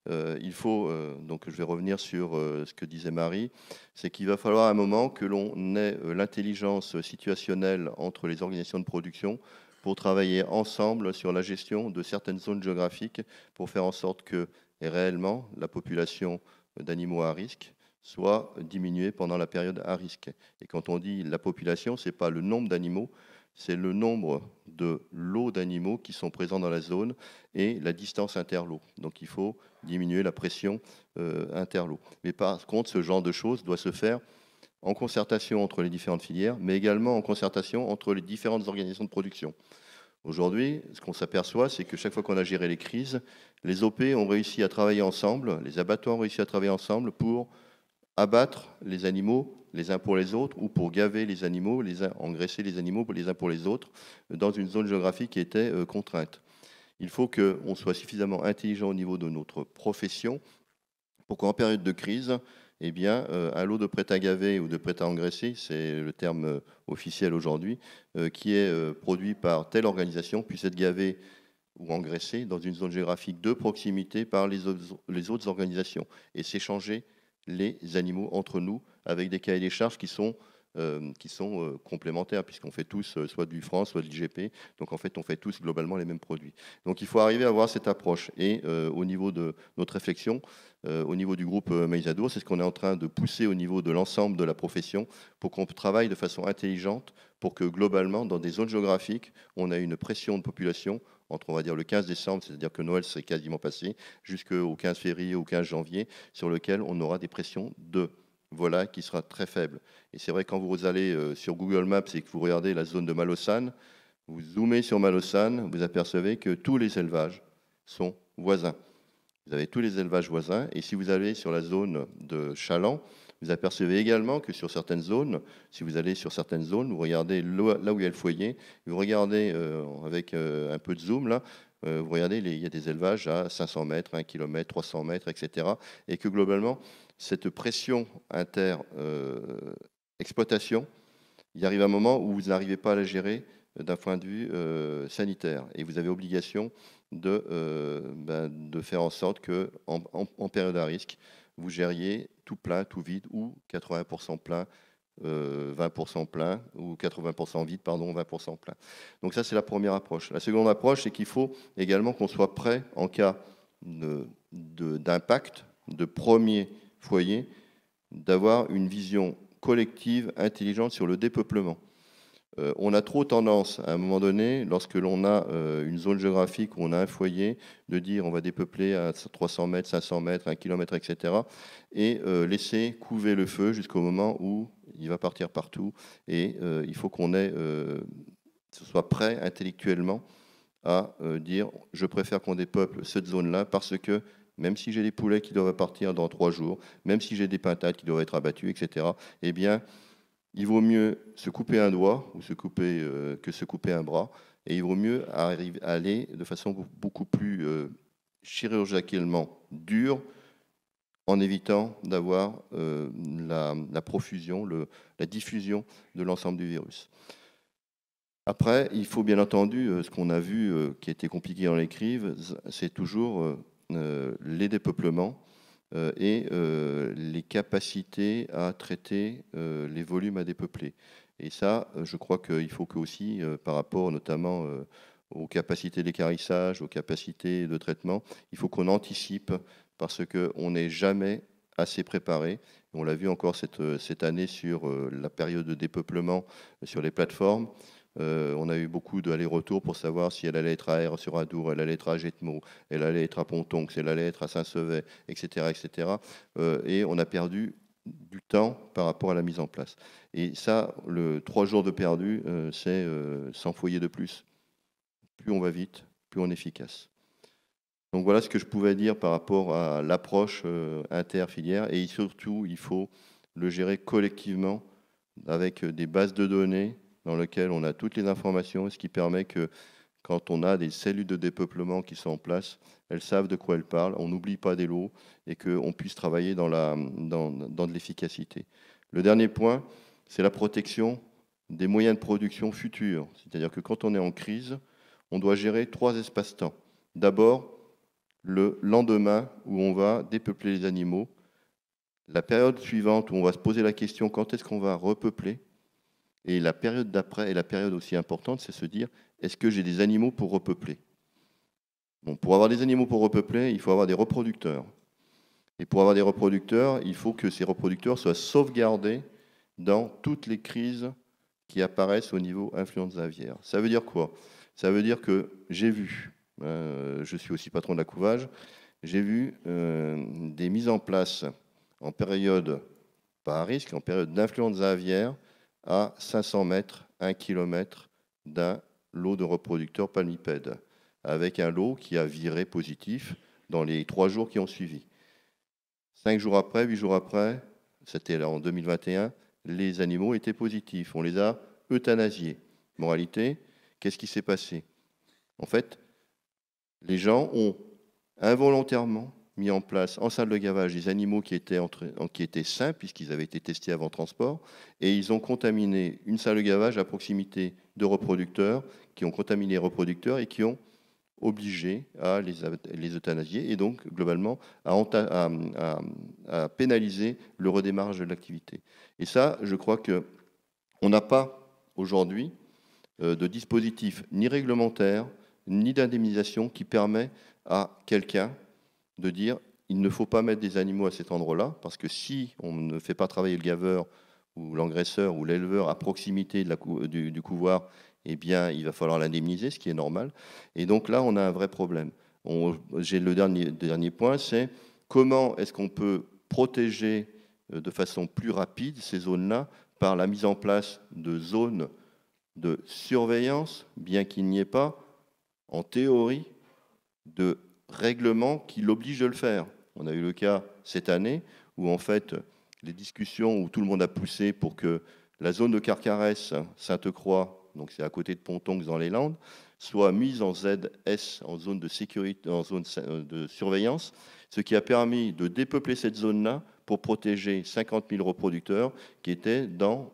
il faut, donc je vais revenir sur ce que disait Marie, c'est qu'il va falloir à un moment que l'on ait l'intelligence situationnelle entre les organisations de production pour travailler ensemble sur la gestion de certaines zones géographiques pour faire en sorte que réellement la population d'animaux à risque soit diminuée pendant la période à risque. Et quand on dit la population, ce n'est pas le nombre d'animaux, c'est le nombre de lots d'animaux qui sont présents dans la zone et la distance interlot. Donc il faut diminuer la pression interlot. Mais par contre, ce genre de choses doit se faire en concertation entre les différentes filières, mais également en concertation entre les différentes organisations de production. Aujourd'hui, ce qu'on s'aperçoit, c'est que chaque fois qu'on a géré les crises, les OP ont réussi à travailler ensemble, les abattoirs ont réussi à travailler ensemble pour abattre les animaux les uns pour les autres ou pour gaver les animaux, engraisser les animaux les uns pour les autres dans une zone géographique qui était contrainte. Il faut qu'on soit suffisamment intelligent au niveau de notre profession pour qu'en période de crise, eh bien, un lot de prêt à gaver ou de prêt à engraisser, c'est le terme officiel aujourd'hui, qui est produit par telle organisation puisse être gavé ou engraissé dans une zone géographique de proximité par les autres organisations et s'échanger les animaux entre nous avec des cahiers des charges qui sont qui sont complémentaires, puisqu'on fait tous soit du franc, soit de l'IGP. Donc en fait, on fait tous globalement les mêmes produits. Donc il faut arriver à avoir cette approche. Et au niveau de notre réflexion, au niveau du groupe Meizadour, c'est ce qu'on est en train de pousser au niveau de l'ensemble de la profession pour qu'on travaille de façon intelligente, pour que globalement, dans des zones géographiques, on a une pression de population entre, on va dire, le 15 décembre, c'est-à-dire que Noël serait quasiment passé, jusqu'au 15 février ou 15 janvier, sur lequel on aura des pressions de volailles qui sera très faible. Et c'est vrai, quand vous allez sur Google Maps et que vous regardez la zone de Malaussane, vous zoomez sur Malaussane, vous apercevez que tous les élevages sont voisins. Vous avez tous les élevages voisins. Et si vous allez sur la zone de Chaland, vous apercevez également que sur certaines zones, si vous allez sur certaines zones, vous regardez là où il y a le foyer, vous regardez avec un peu de zoom, là, vous regardez, il y a des élevages à 500 mètres, 1 km, 300 mètres, etc. Et que globalement, cette pression inter-exploitation, il arrive un moment où vous n'arrivez pas à la gérer d'un point de vue sanitaire. Et vous avez obligation de faire en sorte qu'en période à risque, vous gériez tout plein, tout vide, ou 80% plein, 20% plein, ou 80% vide, pardon, 20% plein. Donc ça, c'est la première approche. La seconde approche, c'est qu'il faut également qu'on soit prêt en cas d'impact, de premier foyer, d'avoir une vision collective, intelligente sur le dépeuplement. On a trop tendance, à un moment donné, lorsque l'on a une zone géographique où on a un foyer, de dire on va dépeupler à 300 mètres, 500 mètres, 1 km, etc. et laisser couver le feu jusqu'au moment où il va partir partout. Et il faut qu'on soit prêt intellectuellement à dire je préfère qu'on dépeuple cette zone-là parce que même si j'ai des poulets qui doivent partir dans 3 jours, même si j'ai des pintades qui doivent être abattues, etc., eh bien, il vaut mieux se couper un doigt ou que se couper un bras. Et il vaut mieux aller de façon beaucoup plus chirurgicalement dure en évitant d'avoir la profusion, la diffusion de l'ensemble du virus. Après, il faut bien entendu, ce qu'on a vu qui a été compliqué dans les crises, c'est toujours les dépeuplements et les capacités à traiter les volumes à dépeupler. Et ça, je crois qu'il faut que aussi, par rapport notamment aux capacités d'équarrissage, aux capacités de traitement, il faut qu'on anticipe parce qu'on n'est jamais assez préparé. On l'a vu encore cette année sur la période de dépeuplement sur les plateformes. On a eu beaucoup d'allers-retours pour savoir si elle allait être à Aire sur Adour, elle allait être à Jetmo, elle allait être à Pontonx, elle allait être à Saint-Sevet, etc. etc. Et on a perdu du temps par rapport à la mise en place. Et ça, 3 jours de perdu, c'est 100 foyers de plus. Plus on va vite, plus on est efficace. Donc voilà ce que je pouvais dire par rapport à l'approche inter-filière. Et surtout, il faut le gérer collectivement avec des bases de données dans lesquelles on a toutes les informations, ce qui permet que quand on a des cellules de dépeuplement qui sont en place, elles savent de quoi elles parlent, on n'oublie pas des lots et qu'on puisse travailler dans de l'efficacité. Le dernier point, c'est la protection des moyens de production futurs. C'est-à-dire que quand on est en crise, on doit gérer 3 espaces-temps. D'abord, le lendemain où on va dépeupler les animaux, la période suivante où on va se poser la question quand est-ce qu'on va repeupler, et la période d'après, et la période aussi importante, c'est se dire est-ce que j'ai des animaux pour repeupler? Bon, pour avoir des animaux pour repeupler, il faut avoir des reproducteurs. Et pour avoir des reproducteurs, il faut que ces reproducteurs soient sauvegardés dans toutes les crises qui apparaissent au niveau influenza aviaire. Ça veut dire quoi? Ça veut dire que j'ai vu, je suis aussi patron de la couvage, j'ai vu des mises en place en période, pas à risque, en période d'influenza aviaire, à 500 mètres, 1 km d'un lot de reproducteurs palmipèdes, avec un lot qui a viré positif dans les 3 jours qui ont suivi. 5 jours après, 8 jours après, c'était en 2021, les animaux étaient positifs. On les a euthanasiés. Moralité, qu'est-ce qui s'est passé? En fait, les gens ont involontairement mis en place en salle de gavage des animaux qui étaient sains, puisqu'ils avaient été testés avant transport, et ils ont contaminé une salle de gavage à proximité de reproducteurs, qui ont contaminé les reproducteurs et qui ont obligé à les euthanasier, et donc globalement à pénaliser le redémarrage de l'activité. Et ça, je crois que On n'a pas aujourd'hui de dispositif ni réglementaire, ni d'indemnisation qui permet à quelqu'un de dire il ne faut pas mettre des animaux à cet endroit-là, parce que si on ne fait pas travailler le gaveur ou l'engraisseur ou l'éleveur à proximité du couvoir, eh bien, il va falloir l'indemniser, ce qui est normal. Et donc là, on a un vrai problème. J'ai le dernier point, c'est comment est-ce qu'on peut protéger de façon plus rapide ces zones-là par la mise en place de zones de surveillance, bien qu'il n'y ait pas, en théorie, de règlement qui l'oblige de le faire. On a eu le cas cette année où, en fait, les discussions où tout le monde a poussé pour que la zone de Carcarès, Sainte-Croix, donc c'est à côté de Pontonx dans les Landes, soit mise en ZS, en zone de sécurité, en zone de surveillance, ce qui a permis de dépeupler cette zone-là pour protéger 50 000 reproducteurs qui étaient dans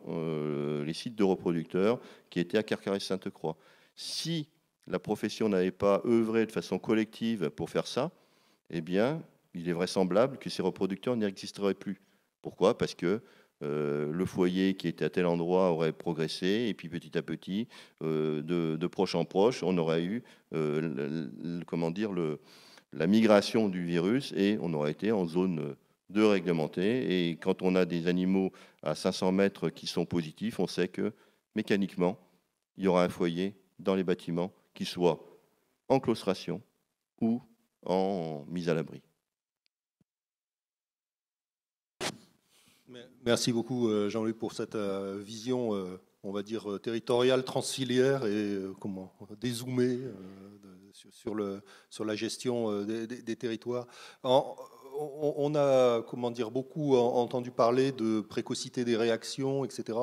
les sites de reproducteurs qui étaient à Carcarès-Sainte-Croix. Si la profession n'avait pas œuvré de façon collective pour faire ça, eh bien, il est vraisemblable que ces reproducteurs n'existeraient plus. Pourquoi ? Parce que le foyer qui était à tel endroit aurait progressé, et puis petit à petit, de proche en proche, on aurait eu la migration du virus, et on aurait été en zone de réglementé. Et quand on a des animaux à 500 mètres qui sont positifs, on sait que mécaniquement, il y aura un foyer dans les bâtiments qui soit en claustration ou en mise à l'abri. Merci beaucoup Jean-Luc pour cette vision, on va dire, territoriale, transfilière et dézoomée sur la gestion des territoires. On a beaucoup entendu parler de précocité des réactions, etc.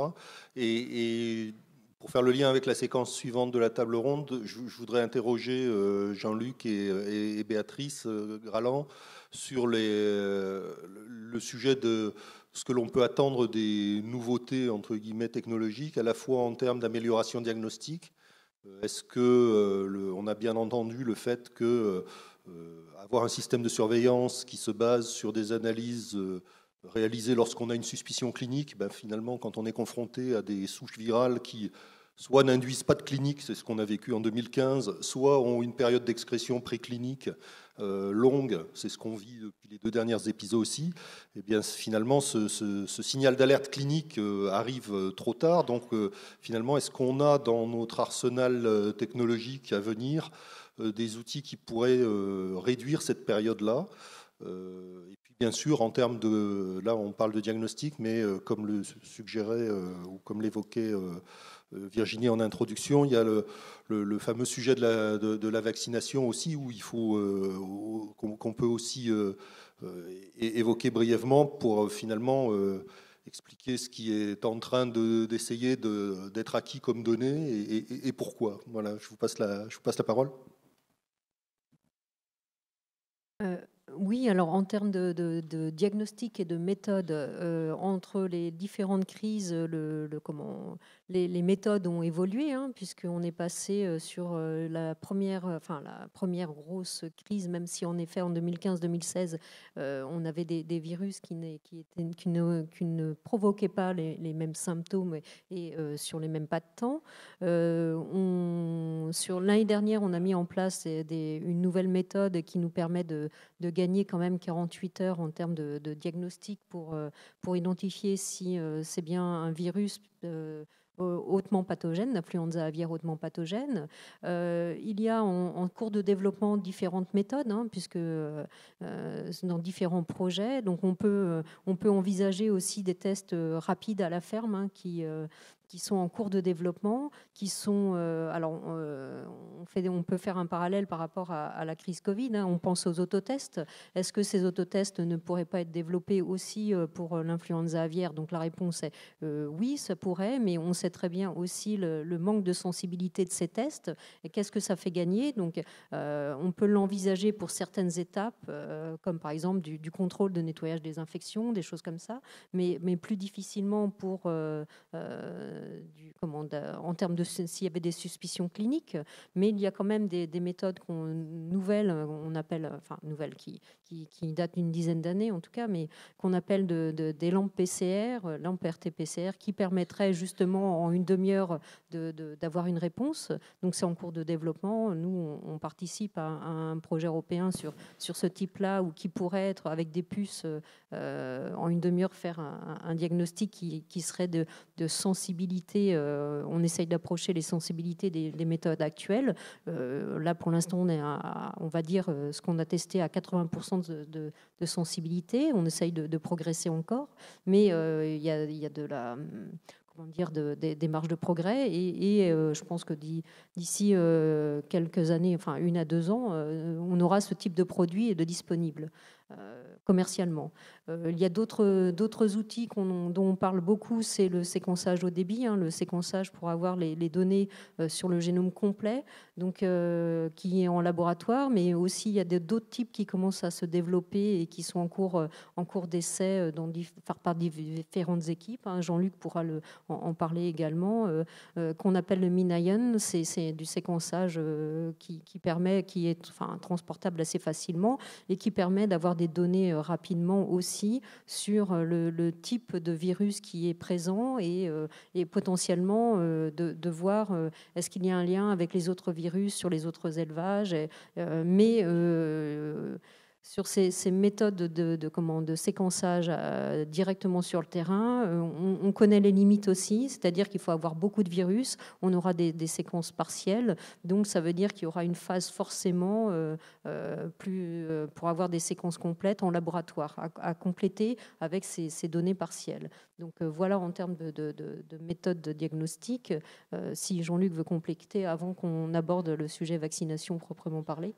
Et pour faire le lien avec la séquence suivante de la table ronde, je voudrais interroger Jean-Luc et Béatrice Graland sur le sujet de ce que l'on peut attendre des nouveautés, entre guillemets, technologiques, à la fois en termes d'amélioration diagnostique. Est-ce qu'on a bien entendu le fait que avoir un système de surveillance qui se base sur des analyses réalisées lorsqu'on a une suspicion clinique, finalement, quand on est confronté à des souches virales qui soit n'induisent pas de clinique, c'est ce qu'on a vécu en 2015, soit ont une période d'excrétion préclinique longue, c'est ce qu'on vit depuis les 2 derniers épisodes aussi, et bien finalement ce signal d'alerte clinique arrive trop tard. Donc finalement, est-ce qu'on a dans notre arsenal technologique à venir des outils qui pourraient réduire cette période-là? Et puis bien sûr, en termes de... Là, on parle de diagnostic, mais comme le suggérait ou comme l'évoquait Virginie en introduction, il y a le fameux sujet de la vaccination aussi, où il faut qu'on peut aussi évoquer brièvement pour finalement expliquer ce qui est en train d'essayer d'être acquis comme données et pourquoi. Voilà, je vous passe la parole. Oui, alors en termes de diagnostic et de méthode, entre les différentes crises, les méthodes ont évolué, hein, puisqu'on est passé sur la première grosse crise, même si en effet en 2015-2016, on avait des virus qui ne provoquaient pas les mêmes symptômes et sur les mêmes pas de temps. Sur l'année dernière, on a mis en place une nouvelle méthode qui nous permet de gagner quand même 48 heures en termes de diagnostic pour identifier si c'est bien un virus hautement pathogène, l'influenza aviaire hautement pathogène. Il y a en cours de développement différentes méthodes, hein, puisque dans différents projets. Donc on peut envisager aussi des tests rapides à la ferme, hein, qui sont en cours de développement, qui sont... on peut faire un parallèle par rapport à la crise Covid. Hein. On pense aux autotests. Est-ce que ces autotests ne pourraient pas être développés aussi pour l'influenza aviaire? Donc la réponse est oui, ça pourrait, mais on sait très bien aussi le manque de sensibilité de ces tests. Et qu'est-ce que ça fait gagner? Donc on peut l'envisager pour certaines étapes, comme par exemple du contrôle de nettoyage des infections, des choses comme ça, mais plus difficilement pour en termes de s'il y avait des suspicions cliniques, mais il y a quand même des méthodes nouvelles, on appelle, enfin nouvelles, qui datent d'une dizaine d'années en tout cas, mais qu'on appelle des lampes PCR, lampes RT-PCR, qui permettraient justement en une demi-heure d'avoir une réponse. Donc c'est en cours de développement. Nous, on participe à un projet européen sur ce type-là, ou qui pourrait être avec des puces en une demi-heure faire un diagnostic qui serait de sensibilité. On essaye d'approcher les sensibilités des méthodes actuelles. Là, pour l'instant, on est on va dire, ce qu'on a testé à 80% de sensibilité. On essaye de progresser encore, mais il y a de la... comment dire, des marges de progrès, et je pense que d'ici quelques années, enfin 1 à 2 ans, on aura ce type de produit de disponible commercialement. Il y a d'autres outils dont on parle beaucoup, c'est le séquençage haut débit, le séquençage pour avoir les données sur le génome complet, donc qui est en laboratoire, mais aussi il y a d'autres types qui commencent à se développer et qui sont en cours d'essai par différentes équipes. Jean-Luc pourra en parler également, qu'on appelle le MinION. C'est du séquençage qui est transportable assez facilement et qui permet d'avoir des données rapidement aussi sur le type de virus qui est présent, et potentiellement de voir est-ce qu'il y a un lien avec les autres virus sur les autres élevages, sur ces méthodes de séquençage directement sur le terrain, on connaît les limites aussi, c'est-à-dire qu'il faut avoir beaucoup de virus, on aura des séquences partielles, donc ça veut dire qu'il y aura une phase forcément pour avoir des séquences complètes en laboratoire, à compléter avec ces données partielles. Donc voilà en termes de méthodes de diagnostic. Si Jean-Luc veut compléter avant qu'on aborde le sujet vaccination proprement parlé.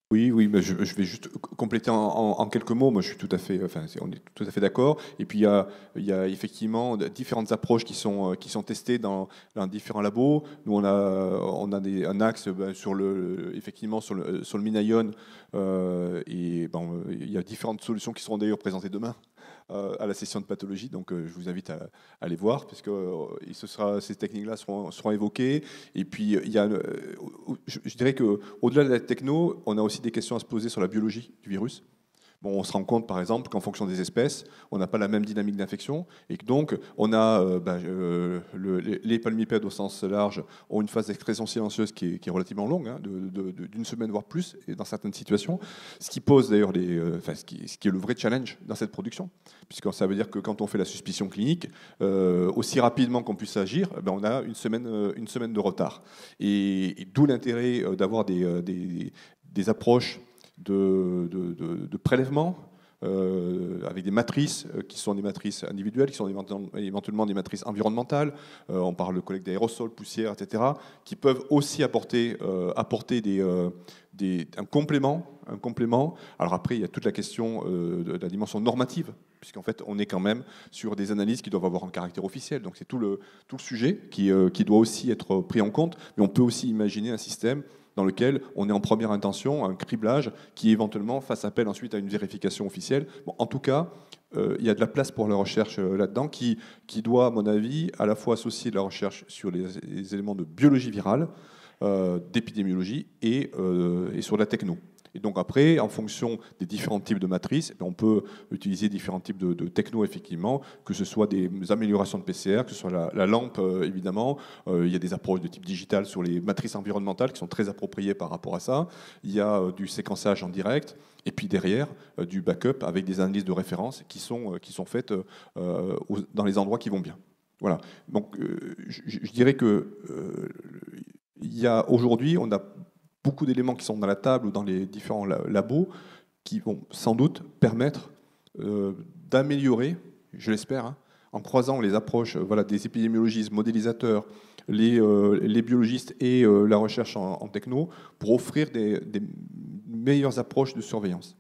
Oui, mais je vais juste compléter en quelques mots. Moi, je suis on est tout à fait d'accord. Et puis, il y a effectivement différentes approches qui sont testées dans différents labos. Nous, on a un axe effectivement sur le MinION, et il y a différentes solutions qui seront d'ailleurs présentées demain à la session de pathologie, donc je vous invite à aller voir, puisque ces techniques-là seront évoquées. Et puis, je dirais qu'au-delà de la techno, on a aussi des questions à se poser sur la biologie du virus. On se rend compte, par exemple, qu'en fonction des espèces, on n'a pas la même dynamique d'infection, et que donc on a les palmipèdes au sens large ont une phase d'expression silencieuse qui est relativement longue, d'une semaine voire plus, et dans certaines situations, ce qui pose d'ailleurs ce qui est le vrai challenge dans cette production, puisque ça veut dire que quand on fait la suspicion clinique, aussi rapidement qu'on puisse agir, on a une semaine de retard, et d'où l'intérêt d'avoir des approches de prélèvement avec des matrices qui sont des matrices individuelles, qui sont éventuellement des matrices environnementales. On parle de collecte d'aérosols, poussière, etc., qui peuvent aussi apporter un complément. Alors après, il y a toute la question de la dimension normative, puisqu'en fait, on est quand même sur des analyses qui doivent avoir un caractère officiel. Donc c'est tout le sujet qui doit aussi être pris en compte. Mais on peut aussi imaginer un système dans lequel on est en première intention, un criblage qui éventuellement fasse appel ensuite à une vérification officielle. En tout cas, il y a de la place pour la recherche là-dedans qui doit, à mon avis, à la fois associer de la recherche sur les éléments de biologie virale, d'épidémiologie et sur la techno. Et donc après, en fonction des différents types de matrices, on peut utiliser différents types de techno, effectivement, que ce soit des améliorations de PCR, que ce soit la lampe, évidemment. Il y a des approches de type digital sur les matrices environnementales qui sont très appropriées par rapport à ça. Il y a du séquençage en direct, et puis derrière, du backup avec des analyses de référence qui sont faites dans les endroits qui vont bien. Voilà. Donc, je dirais que aujourd'hui, on a beaucoup d'éléments qui sont dans la table ou dans les différents labos qui vont sans doute permettre d'améliorer, je l'espère, en croisant les approches des épidémiologistes, modélisateurs, les biologistes et la recherche en techno, pour offrir des meilleures approches de surveillance.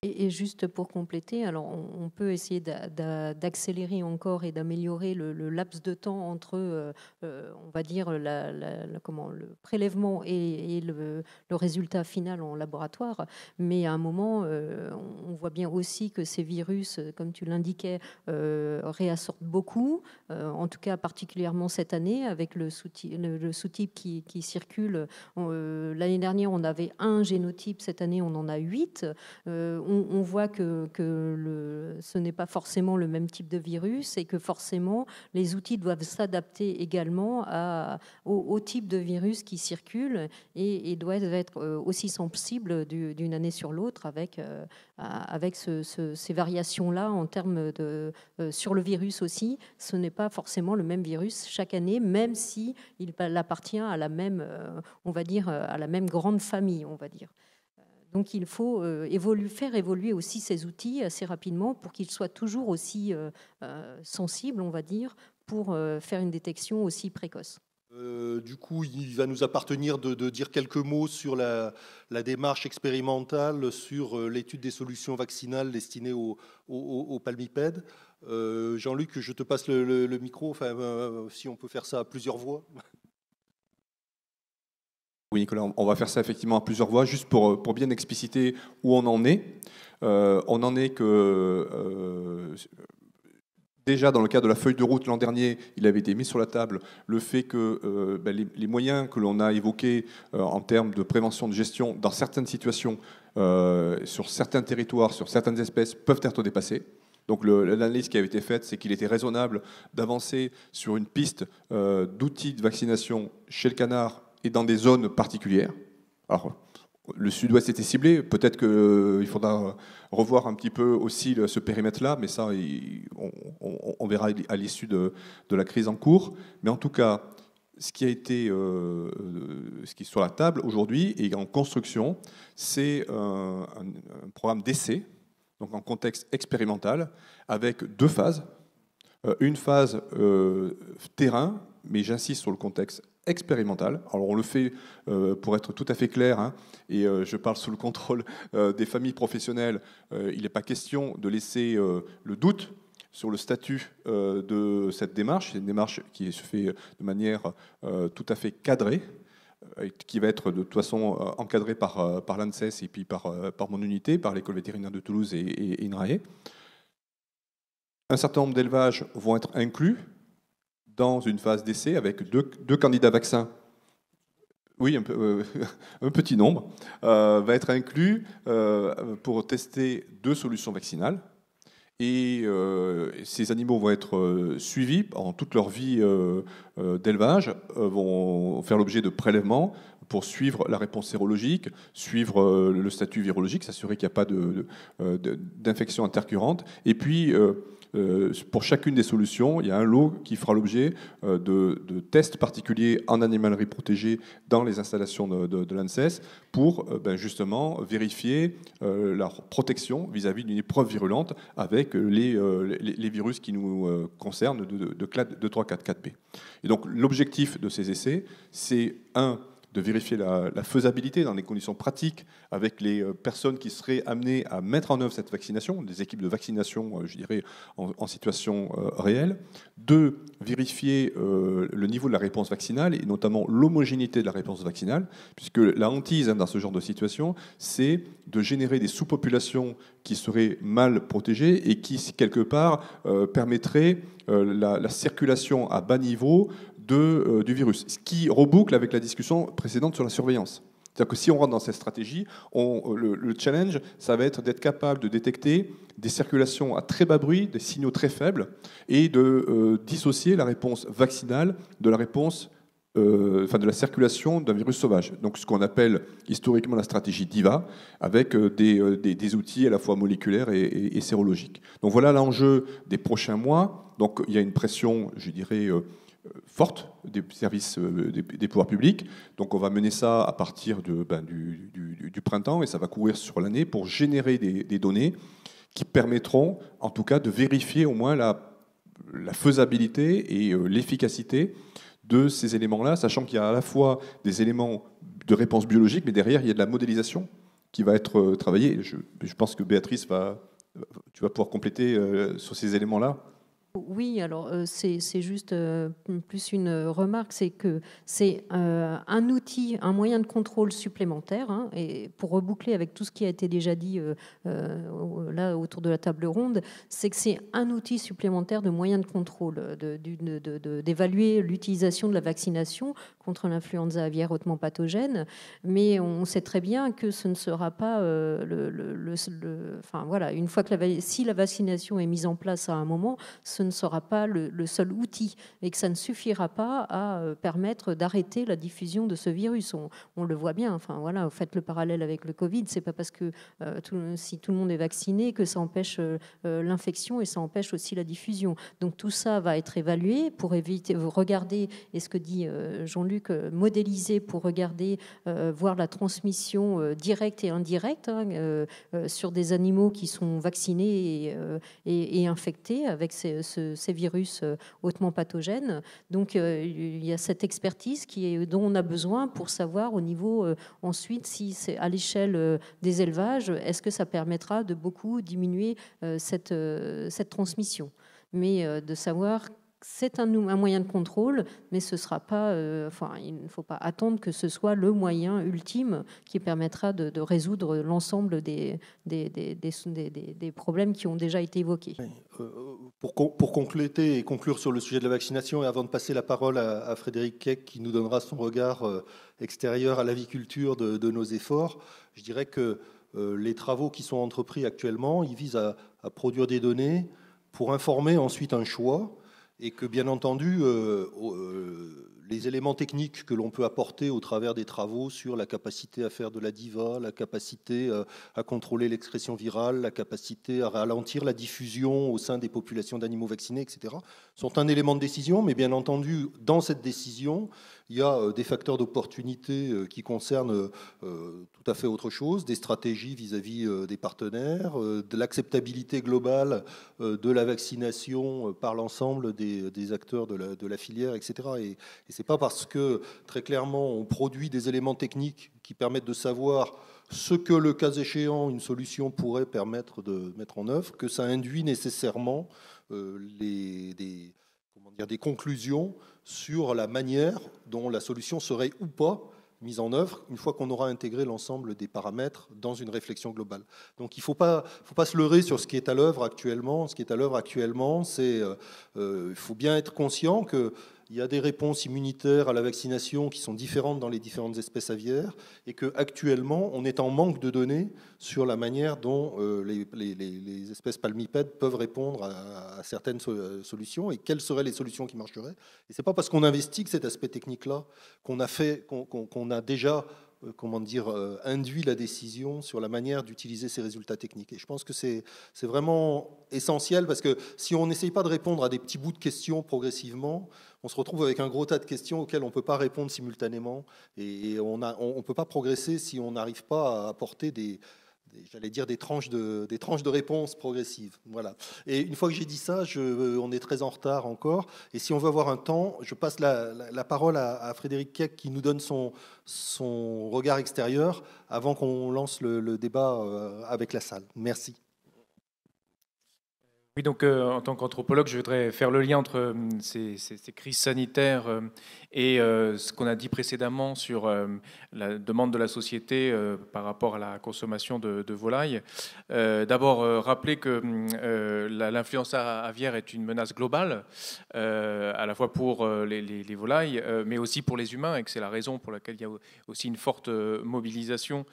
Et juste pour compléter, alors on peut essayer d'accélérer encore et d'améliorer le laps de temps entre, on va dire, le prélèvement et le résultat final en laboratoire. Mais à un moment, on voit bien aussi que ces virus, comme tu l'indiquais, réassortent beaucoup, en tout cas particulièrement cette année, avec le sous-type qui circule. L'année dernière, on avait un génotype, cette année, on en a 8. On voit que ce n'est pas forcément le même type de virus et que forcément les outils doivent s'adapter également au type de virus qui circule et doivent être aussi sensibles d'une année sur l'autre avec ces variations-là en termes sur le virus aussi. Ce n'est pas forcément le même virus chaque année, même si il appartient à la même, on va dire, à la même grande famille, on va dire. Donc il faut faire évoluer aussi ces outils assez rapidement pour qu'ils soient toujours aussi sensibles, on va dire, pour faire une détection aussi précoce. Du coup, il va nous appartenir de dire quelques mots sur la démarche expérimentale, sur l'étude des solutions vaccinales destinées aux palmipèdes. Jean-Luc, je te passe le micro, enfin, si on peut faire ça à plusieurs voix. Oui, Nicolas, on va faire ça effectivement à plusieurs voix, juste pour bien expliciter où on en est. On en est que, déjà dans le cadre de la feuille de route l'an dernier, il avait été mis sur la table le fait que les moyens que l'on a évoqués en termes de prévention, de gestion, dans certaines situations, sur certains territoires, sur certaines espèces, peuvent être dépassés. Donc l'analyse qui avait été faite, c'est qu'il était raisonnable d'avancer sur une piste d'outils de vaccination chez le canard et dans des zones particulières. Alors, le sud-ouest était ciblé, peut-être qu'il faudra revoir un petit peu aussi ce périmètre-là, mais ça, on verra à l'issue de la crise en cours. Mais en tout cas, ce qui est sur la table aujourd'hui et en construction, c'est un programme d'essai, donc en contexte expérimental, avec 2 phases. Une phase terrain, mais j'insiste sur le contexte expérimental. Alors on le fait pour être tout à fait clair, hein, et je parle sous le contrôle des familles professionnelles. Il n'est pas question de laisser le doute sur le statut de cette démarche. C'est une démarche qui se fait de manière tout à fait cadrée, qui va être de toute façon encadrée par l'ANSES et puis par mon unité, par l'école vétérinaire de Toulouse et INRAE. Un certain nombre d'élevages vont être inclus dans une phase d'essai avec deux candidats vaccins. Oui, un petit nombre va être inclus pour tester 2 solutions vaccinales. Et ces animaux vont être suivis en toute leur vie d'élevage, vont faire l'objet de prélèvements pour suivre la réponse sérologique, suivre le statut virologique, s'assurer qu'il n'y a pas d'infection intercurrente. Et puis, pour chacune des solutions, il y a un lot qui fera l'objet de tests particuliers en animalerie protégée dans les installations de l'ANSES pour justement vérifier leur protection vis-à-vis d'une épreuve virulente avec les virus qui nous concernent de 3, 4, 4P. Et donc l'objectif de ces essais, c'est de vérifier la faisabilité dans les conditions pratiques avec les personnes qui seraient amenées à mettre en œuvre cette vaccination, des équipes de vaccination, je dirais, en situation réelle. 2, vérifier le niveau de la réponse vaccinale et notamment l'homogénéité de la réponse vaccinale, puisque la hantise dans ce genre de situation, c'est de générer des sous-populations qui seraient mal protégées et qui, quelque part, permettraient la circulation à bas niveau du virus, ce qui reboucle avec la discussion précédente sur la surveillance. C'est-à-dire que si on rentre dans cette stratégie, le challenge, ça va être d'être capable de détecter des circulations à très bas bruit, des signaux très faibles, et de dissocier la réponse vaccinale de la réponse, de la circulation d'un virus sauvage. Donc ce qu'on appelle historiquement la stratégie DIVA, avec des outils à la fois moléculaires et sérologiques. Donc voilà l'enjeu des prochains mois. Donc il y a une pression, je dirais, forte des services des pouvoirs publics. Donc on va mener ça à partir du printemps et ça va courir sur l'année pour générer des données qui permettront en tout cas de vérifier au moins la faisabilité et l'efficacité de ces éléments-là, sachant qu'il y a à la fois des éléments de réponse biologique, mais derrière il y a de la modélisation qui va être travaillé. Je pense que Béatrice tu vas pouvoir compléter sur ces éléments-là. Oui, alors c'est juste plus une remarque, c'est que c'est un outil, un moyen de contrôle supplémentaire, hein, et pour reboucler avec tout ce qui a été déjà dit là autour de la table ronde, c'est que c'est un outil supplémentaire de moyen de contrôle, d'évaluer l'utilisation de la vaccination contre l'influenza aviaire hautement pathogène, mais on sait très bien que ce ne sera pas enfin voilà, une fois que si la vaccination est mise en place à un moment, ce ne sera pas le seul outil et que ça ne suffira pas à permettre d'arrêter la diffusion de ce virus. On le voit bien. Enfin voilà, vous faites le parallèle avec le Covid. C'est pas parce que si tout le monde est vacciné que ça empêche l'infection et ça empêche aussi la diffusion. Donc tout ça va être évalué pour éviter, regarder, et ce que dit Jean-Luc, modéliser pour regarder, voir la transmission directe et indirecte sur des animaux qui sont vaccinés et infectés avec ces virus hautement pathogènes. Donc il y a cette expertise dont on a besoin pour savoir au niveau ensuite si c'est à l'échelle des élevages, est-ce que ça permettra de beaucoup diminuer cette transmission. Mais de savoir c'est un moyen de contrôle, mais ce sera pas. Il ne faut pas attendre que ce soit le moyen ultime qui permettra de résoudre l'ensemble des problèmes qui ont déjà été évoqués. Pour compléter et conclure sur le sujet de la vaccination, et avant de passer la parole à Frédéric Keck, qui nous donnera son regard extérieur à l'aviculture de nos efforts, je dirais que les travaux qui sont entrepris actuellement, ils visent à produire des données pour informer ensuite un choix. Et que, bien entendu, les éléments techniques que l'on peut apporter au travers des travaux sur la capacité à faire de la DIVA, la capacité à contrôler l'excrétion virale, la capacité à ralentir la diffusion au sein des populations d'animaux vaccinés, etc., sont un élément de décision. Mais bien entendu, dans cette décision, il y a des facteurs d'opportunité qui concernent tout à fait autre chose, des stratégies vis-à-vis des partenaires, de l'acceptabilité globale de la vaccination par l'ensemble des acteurs de la filière, etc. Et ce n'est pas parce que, très clairement, on produit des éléments techniques qui permettent de savoir ce que, le cas échéant, une solution pourrait permettre de mettre en œuvre, que ça induit nécessairement des conclusions sur la manière dont la solution serait ou pas mise en œuvre une fois qu'on aura intégré l'ensemble des paramètres dans une réflexion globale. Donc il ne faut pas se leurrer sur ce qui est à l'œuvre actuellement. Ce qui est à l'œuvre actuellement, c'est il faut bien être conscient que il y a des réponses immunitaires à la vaccination qui sont différentes dans les différentes espèces aviaires et qu'actuellement, on est en manque de données sur la manière dont les espèces palmipèdes peuvent répondre à certaines solutions et quelles seraient les solutions qui marcheraient. Et ce n'est pas parce qu'on investigue cet aspect technique-là qu'on a déjà induit la décision sur la manière d'utiliser ces résultats techniques. Et je pense que c'est vraiment essentiel parce que si on n'essaye pas de répondre à des petits bouts de questions progressivement, on se retrouve avec un gros tas de questions auxquelles on ne peut pas répondre simultanément et on ne peut pas progresser si on n'arrive pas à apporter des tranches de réponses progressives. Voilà. Et une fois que j'ai dit ça, on est très en retard encore. Et si on veut avoir un temps, je passe la parole à Frédéric Keck qui nous donne son regard extérieur avant qu'on lance le débat avec la salle. Merci. Oui, donc en tant qu'anthropologue, je voudrais faire le lien entre ces crises sanitaires et ce qu'on a dit précédemment sur la demande de la société par rapport à la consommation de volailles. D'abord, rappeler que l'influenza aviaire est une menace globale, à la fois pour les volailles, mais aussi pour les humains, et que c'est la raison pour laquelle il y a aussi une forte mobilisation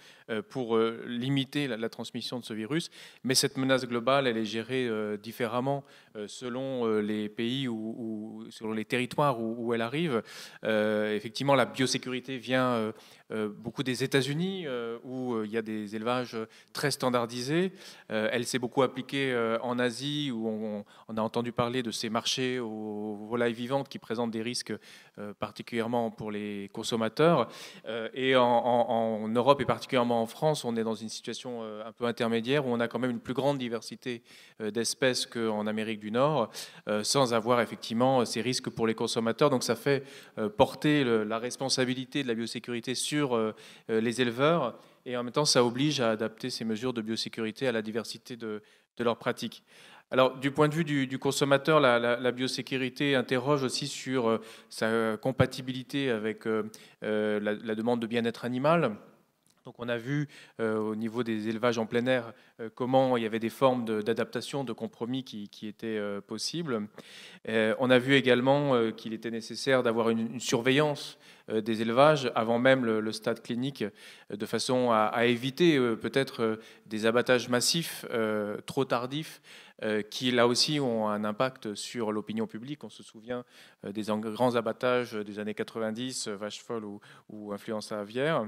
pour limiter la transmission de ce virus. Mais cette menace globale, elle est gérée différemment selon les pays ou selon les territoires où elle arrive. Effectivement, la biosécurité vient beaucoup des États-Unis, où il y a des élevages très standardisés. Elle s'est beaucoup appliquée en Asie, où on a entendu parler de ces marchés aux volailles vivantes qui présentent des risques particulièrement pour les consommateurs. Et en Europe et particulièrement en France, on est dans une situation un peu intermédiaire où on a quand même une plus grande diversité d'espèces qu'en Amérique du Nord, sans avoir effectivement ces risques pour les consommateurs. Donc ça fait porter la responsabilité de la biosécurité sur les éleveurs, et en même temps, ça oblige à adapter ces mesures de biosécurité à la diversité de leurs pratiques. Alors, du point de vue du consommateur, la biosécurité interroge aussi sur sa compatibilité avec la demande de bien-être animal. Donc on a vu au niveau des élevages en plein air comment il y avait des formes d'adaptation, de compromis qui étaient possibles. On a vu également qu'il était nécessaire d'avoir une surveillance des élevages avant même le stade clinique, de façon à éviter peut-être des abattages massifs trop tardifs, qui là aussi ont un impact sur l'opinion publique. On se souvient des grands abattages des années 90, vache folle ou influenza aviaire.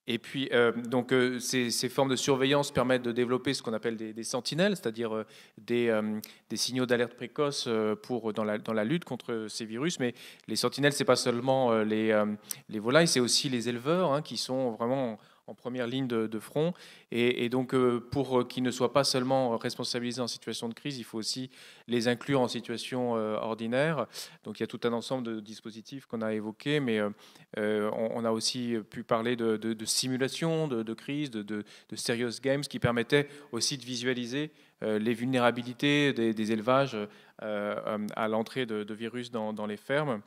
Et puis, donc, ces formes de surveillance permettent de développer ce qu'on appelle des sentinelles, c'est-à-dire des signaux d'alerte précoce dans la lutte contre ces virus. Mais les sentinelles, ce n'est pas seulement les volailles, c'est aussi les éleveurs qui sont vraiment en première ligne de front. Et donc, pour qu'ils ne soient pas seulement responsabilisés en situation de crise, il faut aussi les inclure en situation ordinaire. Donc, il y a tout un ensemble de dispositifs qu'on a évoqués, mais on a aussi pu parler de simulation de crise, de serious games, qui permettaient aussi de visualiser les vulnérabilités des élevages à l'entrée de virus dans les fermes.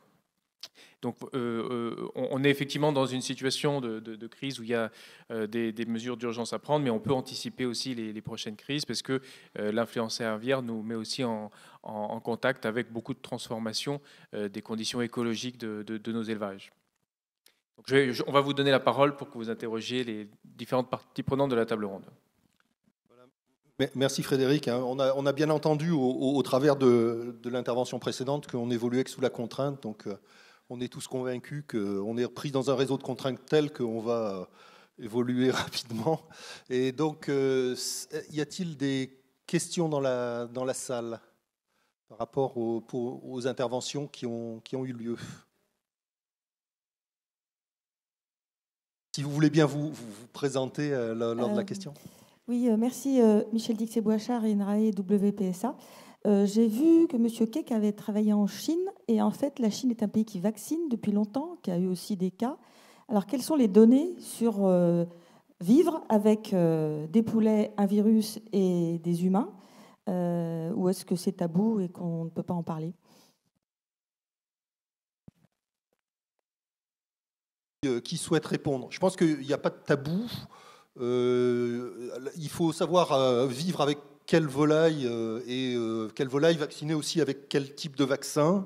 Donc, on est effectivement dans une situation de crise où il y a des mesures d'urgence à prendre, mais on peut anticiper aussi les prochaines crises, parce que l'influenza aviaire nous met aussi en contact avec beaucoup de transformations des conditions écologiques de nos élevages. Donc, on va vous donner la parole pour que vous interrogiez les différentes parties prenantes de la table ronde. Merci Frédéric. On a bien entendu au travers de l'intervention précédente qu'on évoluait sous la contrainte. Donc, on est tous convaincus qu'on est pris dans un réseau de contraintes tel qu'on va évoluer rapidement. Et donc, y a-t-il des questions dans la salle par rapport aux interventions qui ont eu lieu? Si vous voulez bien vous présenter lors de la question. Oui, merci Michel Dixé-Boichard et NRAE WPSA. J'ai vu que M. Keck avait travaillé en Chine, et en fait, la Chine est un pays qui vaccine depuis longtemps, qui a eu aussi des cas. Alors, quelles sont les données sur vivre avec des poulets, un virus et des humains, ou est-ce que c'est tabou et qu'on ne peut pas en parler? Qui souhaite répondre? Je pense qu'il n'y a pas de tabou. Il faut savoir vivre avec quelle volaille et quelle volaille vaccinée aussi avec quel type de vaccin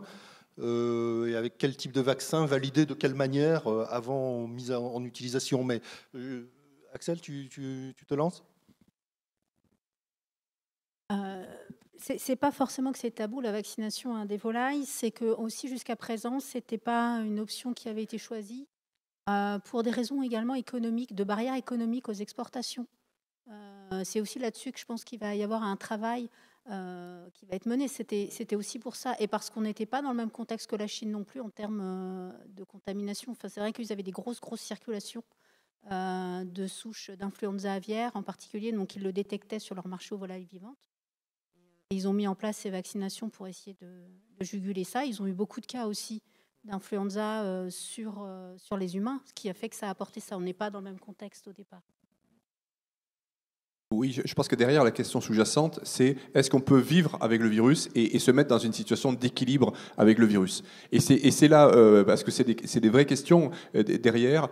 et avec quel type de vaccin validé de quelle manière avant mise en utilisation. Mais Axel, tu te lances? C'est pas forcément que c'est tabou la vaccination des volailles, c'est que aussi jusqu'à présent c'était pas une option qui avait été choisie pour des raisons également économiques, de barrières économiques aux exportations. C'est aussi là-dessus que je pense qu'il va y avoir un travail qui va être mené. C'était aussi pour ça, et parce qu'on n'était pas dans le même contexte que la Chine non plus en termes de contamination. Enfin, c'est vrai qu'ils avaient des grosses circulations de souches d'influenza aviaire en particulier, donc ils le détectaient sur leur marché aux volailles vivantes. Et ils ont mis en place ces vaccinations pour essayer de juguler ça. Ils ont eu beaucoup de cas aussi d'influenza sur les humains, ce qui a fait que ça a apporté ça. On n'est pas dans le même contexte au départ. Oui, je pense que derrière la question sous-jacente, c'est est-ce qu'on peut vivre avec le virus et se mettre dans une situation d'équilibre avec le virus. Et c'est là, parce que c'est des vraies questions derrière,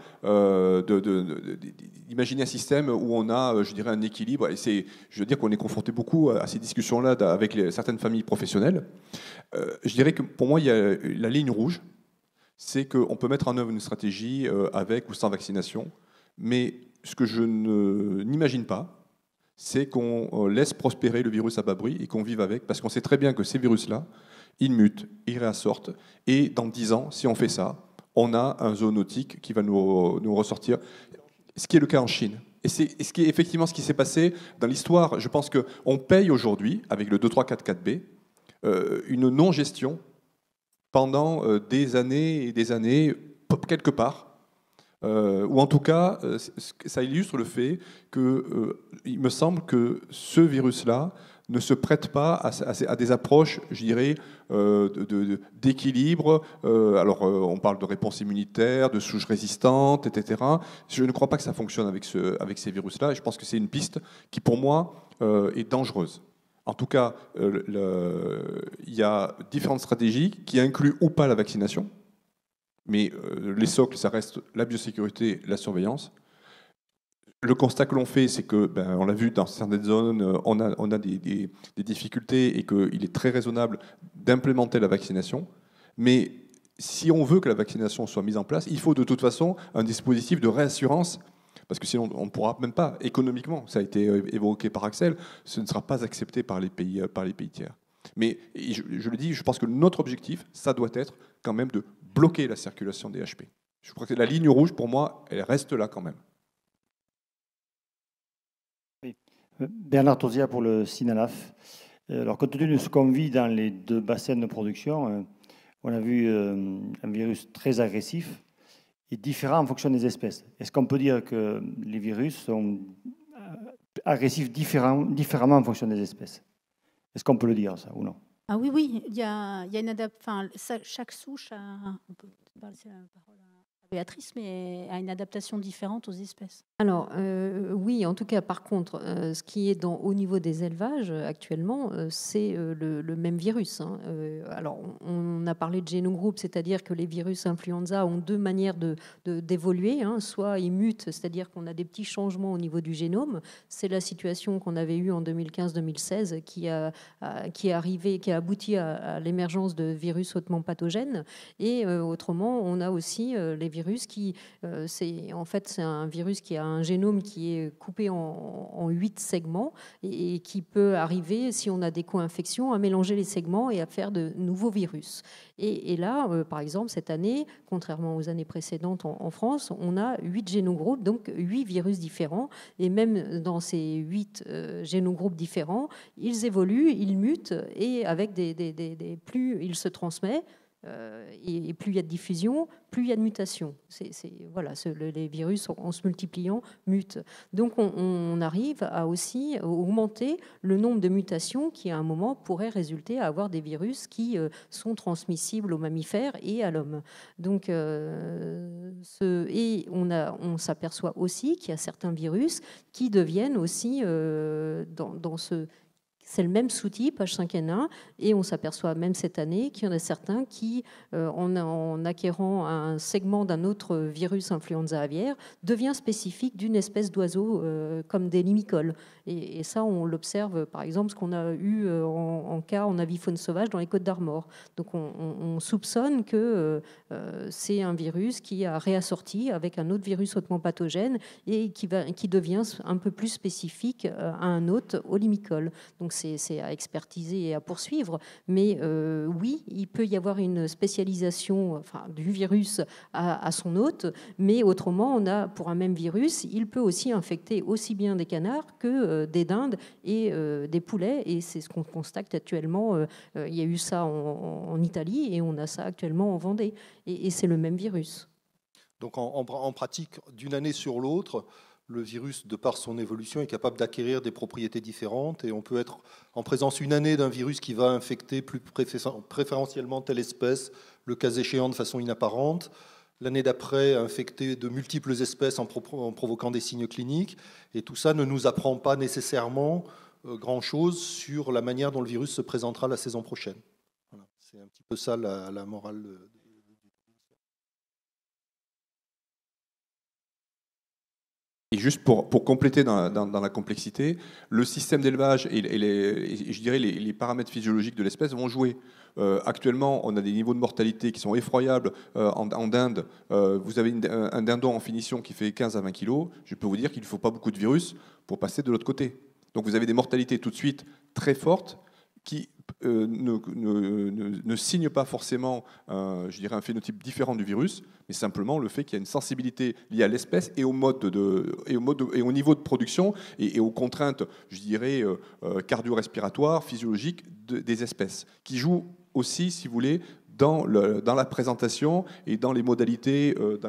d'imaginer un système où on a, je dirais, un équilibre. Et je veux dire qu'on est confronté beaucoup à ces discussions-là avec certaines familles professionnelles. Je dirais que pour moi, il y a la ligne rouge, c'est qu'on peut mettre en œuvre une stratégie avec ou sans vaccination, mais ce que je n'imagine pas, c'est qu'on laisse prospérer le virus à bas bruit et qu'on vive avec, parce qu'on sait très bien que ces virus-là, ils mutent, ils réassortent, et dans 10 ans, si on fait ça, on a un zoonotique qui va nous ressortir, ce qui est le cas en Chine. Et c'est ce qui est effectivement ce qui s'est passé dans l'histoire. Je pense qu'on paye aujourd'hui, avec le 2.3.4.4b, une non-gestion pendant des années et des années, quelque part, ou en tout cas, ça illustre le fait qu'il me semble que ce virus-là ne se prête pas à des approches, je dirais, d'équilibre. Alors, on parle de réponse immunitaire, de souches résistantes, etc. Je ne crois pas que ça fonctionne avec ces virus-là. Et je pense que c'est une piste qui, pour moi, est dangereuse. En tout cas, il y a différentes stratégies qui incluent ou pas la vaccination. Mais les socles, ça reste la biosécurité, la surveillance. Le constat que l'on fait, c'est que, on l'a vu dans certaines zones, on a des difficultés et qu'il est très raisonnable d'implémenter la vaccination. Mais si on veut que la vaccination soit mise en place, il faut de toute façon un dispositif de réassurance, parce que sinon on ne pourra même pas, économiquement, ça a été évoqué par Axel, ce ne sera pas accepté par les pays tiers. Mais je le dis, je pense que notre objectif, ça doit être quand même de bloquer la circulation des HP. Je crois que la ligne rouge, pour moi, elle reste là quand même. Bernard Tozia pour le Sinalaf. Alors, compte tenu de ce qu'on vit dans les deux bassins de production, on a vu un virus très agressif et différent en fonction des espèces. Est-ce qu'on peut dire que les virus sont agressifs différemment en fonction des espèces? Est-ce qu'on peut le dire, ça, ou non? Ah oui, il y a une adaptation. Chaque souche a, on peut passer la parole à Béatrice, mais a une adaptation différente aux espèces. Alors, oui, en tout cas, par contre, ce qui est au niveau des élevages actuellement, c'est le même virus. Hein. Alors, on a parlé de génogroupe, c'est-à-dire que les virus influenza ont deux manières d'évoluer. Hein. Soit ils mutent, c'est-à-dire qu'on a des petits changements au niveau du génome. C'est la situation qu'on avait eue en 2015-2016 qui a abouti à l'émergence de virus hautement pathogènes. Et autrement, on a aussi les virus c'est un virus qui a un génome qui est coupé en 8 segments et qui peut arriver, si on a des co-infections, à mélanger les segments et à faire de nouveaux virus. Et là, par exemple, cette année, contrairement aux années précédentes en France, on a 8 génogroupes, donc 8 virus différents. Et même dans ces 8 génogroupes différents, ils évoluent, ils mutent, et avec plus ils se transmettent, et plus il y a de diffusion, plus il y a de mutation. Les virus, en se multipliant, mutent. Donc on arrive à aussi augmenter le nombre de mutations qui, à un moment, pourraient résulter à avoir des virus qui sont transmissibles aux mammifères et à l'homme. Donc, on s'aperçoit aussi qu'il y a certains virus qui deviennent aussi dans ce... C'est le même sous-type H5N1 et on s'aperçoit même cette année qu'il y en a certains qui, en acquérant un segment d'un autre virus influenza aviaire, devient spécifique d'une espèce d'oiseau comme des limicoles. Et ça, on l'observe par exemple ce qu'on a eu en cas en avifaune sauvage dans les Côtes d'Armor. Donc on soupçonne que c'est un virus qui a réassorti avec un autre virus hautement pathogène et qui devient un peu plus spécifique à un hôte au limicole. Donc c'est à expertiser et à poursuivre. Mais oui, il peut y avoir une spécialisation du virus à son hôte, mais autrement, on a pour un même virus, il peut aussi infecter aussi bien des canards que des dindes et des poulets. Et c'est ce qu'on constate actuellement. Il y a eu ça en Italie et on a ça actuellement en Vendée. Et c'est le même virus. Donc en pratique, d'une année sur l'autre, le virus, de par son évolution, est capable d'acquérir des propriétés différentes et on peut être en présence une année d'un virus qui va infecter plus préférentiellement telle espèce, le cas échéant de façon inapparente, l'année d'après infecter de multiples espèces en provoquant des signes cliniques, et tout ça ne nous apprend pas nécessairement grand-chose sur la manière dont le virus se présentera la saison prochaine. Voilà. C'est un petit peu ça la morale de... Et juste pour compléter dans la complexité, le système d'élevage et je dirais les paramètres physiologiques de l'espèce vont jouer. Actuellement, on a des niveaux de mortalité qui sont effroyables en dinde. Vous avez un dindon en finition qui fait 15 à 20 kg. Je peux vous dire qu'il ne faut pas beaucoup de virus pour passer de l'autre côté. Donc vous avez des mortalités tout de suite très fortes qui ne signe pas forcément, je dirais, un phénotype différent du virus, mais simplement le fait qu'il y a une sensibilité liée à l'espèce et au niveau de production et aux contraintes, je dirais, cardio-respiratoires, physiologiques des espèces, qui jouent aussi, si vous voulez, dans la présentation et dans les modalités, de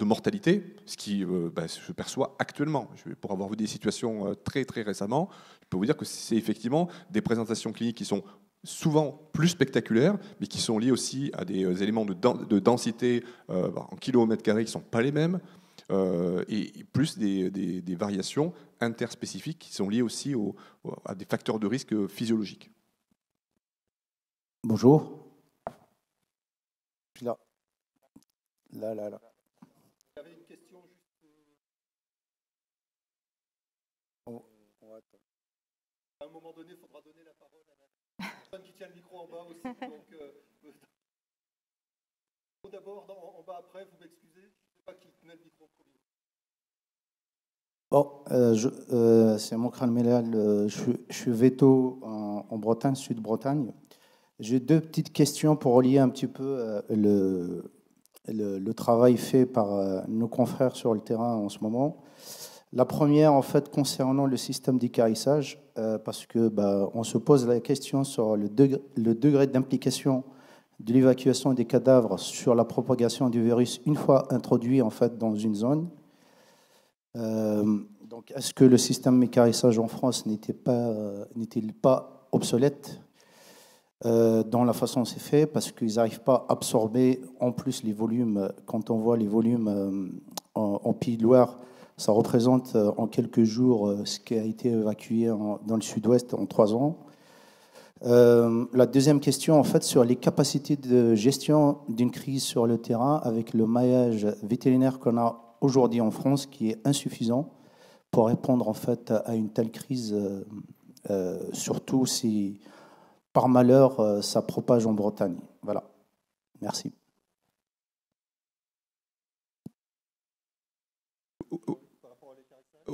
mortalité, ce qui se perçoit actuellement. Pour avoir vu des situations très, très récemment, je peux vous dire que c'est effectivement des présentations cliniques qui sont souvent plus spectaculaires, mais qui sont liées aussi à des éléments de densité en kilomètres carrés qui ne sont pas les mêmes, et plus des variations interspécifiques qui sont liées aussi à des facteurs de risque physiologiques. Bonjour. Je suis là. Là. Il y avait une question juste. On va attendre. À un moment donné, il faudra donner la parole à la personne qui tient le micro en bas aussi. Donc, d'abord, en bas après, vous m'excusez. Je ne sais pas qui tenait le micro premier. Bon, c'est Mokran Melal. Je suis veto en Bretagne, Sud-Bretagne. J'ai deux petites questions pour relier un petit peu le travail fait par nos confrères sur le terrain en ce moment. La première, en fait, concernant le système d'équarrissage, parce que on se pose la question sur le degré d'implication de l'évacuation des cadavres sur la propagation du virus une fois introduit en fait dans une zone. Donc, est-ce que le système d'équarrissage en France n'était-il pas obsolète dans la façon dont c'est fait, parce qu'ils n'arrivent pas à absorber en plus les volumes. Quand on voit les volumes en Pays de Loire, ça représente en quelques jours ce qui a été évacué dans le sud-ouest en 3 ans. La deuxième question, en fait, sur les capacités de gestion d'une crise sur le terrain avec le maillage vétérinaire qu'on a aujourd'hui en France, qui est insuffisant pour répondre en fait à une telle crise, surtout si par malheur ça propage en Bretagne. Voilà. Merci.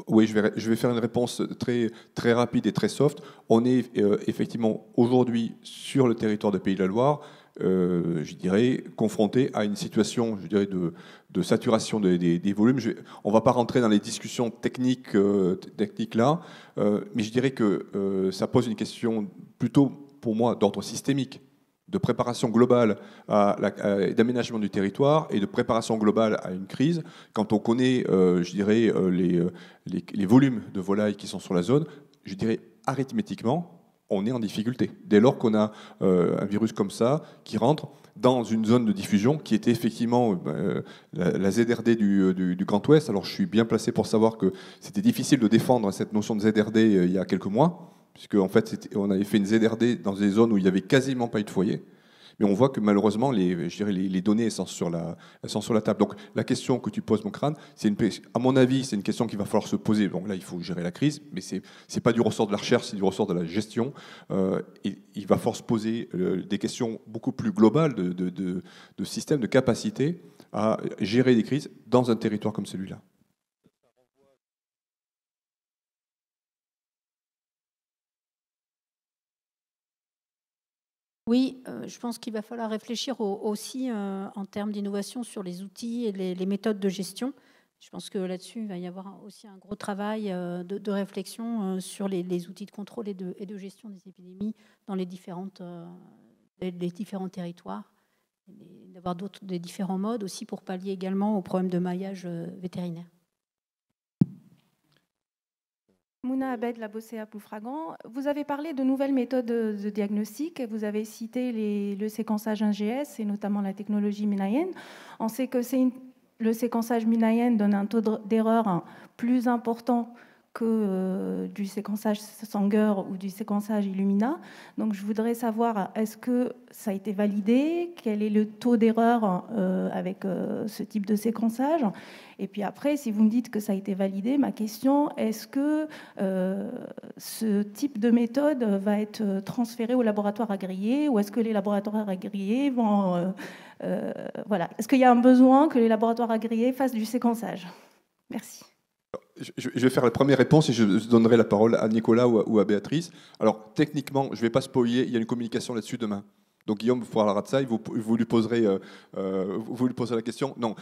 Oui, je vais faire une réponse très, très rapide et très soft. On est effectivement aujourd'hui sur le territoire de Pays de la Loire, je dirais, confronté à une situation, je dirais, de saturation des volumes. On ne va pas rentrer dans les discussions techniques là, mais je dirais que ça pose une question plutôt, pour moi, d'ordre systémique, de préparation globale d'aménagement du territoire et de préparation globale à une crise. Quand on connaît, je dirais, les volumes de volailles qui sont sur la zone, je dirais arithmétiquement, on est en difficulté. Dès lors qu'on a un virus comme ça qui rentre dans une zone de diffusion qui était effectivement la ZRD du Grand Ouest. Alors je suis bien placé pour savoir que c'était difficile de défendre cette notion de ZRD il y a quelques mois, puisque en fait, on avait fait une ZRD dans des zones où il n'y avait quasiment pas eu de foyer. Mais on voit que malheureusement, les données sont sur la table. Donc la question que tu poses, mon crâne, à mon avis, c'est une question qu'il va falloir se poser. Donc là, il faut gérer la crise, mais c'est pas du ressort de la recherche, c'est du ressort de la gestion. Et il va falloir se poser des questions beaucoup plus globales de système, de capacité à gérer des crises dans un territoire comme celui-là. Oui, je pense qu'il va falloir réfléchir aussi en termes d'innovation sur les outils et les méthodes de gestion. Je pense que là-dessus, il va y avoir aussi un gros travail de réflexion sur les outils de contrôle et de gestion des épidémies dans les différents territoires, d'avoir des différents modes aussi pour pallier également au problème de maillage vétérinaire. Mouna Abed, la Bocéa Ploufragan. Vous avez parlé de nouvelles méthodes de diagnostic. Vous avez cité le séquençage NGS et notamment la technologie Minayen. On sait que le séquençage Minayen donne un taux d'erreur plus important que du séquençage Sanger ou du séquençage Illumina. Donc je voudrais savoir, est-ce que ça a été validé? Quel est le taux d'erreur avec ce type de séquençage? Et puis après, si vous me dites que ça a été validé, ma question, est-ce que ce type de méthode va être transféré au laboratoire agréé, ou est-ce que les laboratoires agréés vont... voilà. Est-ce qu'il y a un besoin que les laboratoires agréés fassent du séquençage? Merci. Je vais faire la première réponse et je donnerai la parole à Nicolas ou à Béatrice. Alors, techniquement, je ne vais pas spoiler, il y a une communication là-dessus demain. Donc, Guillaume vous fera la ratsaille, vous lui poserez la question. Non,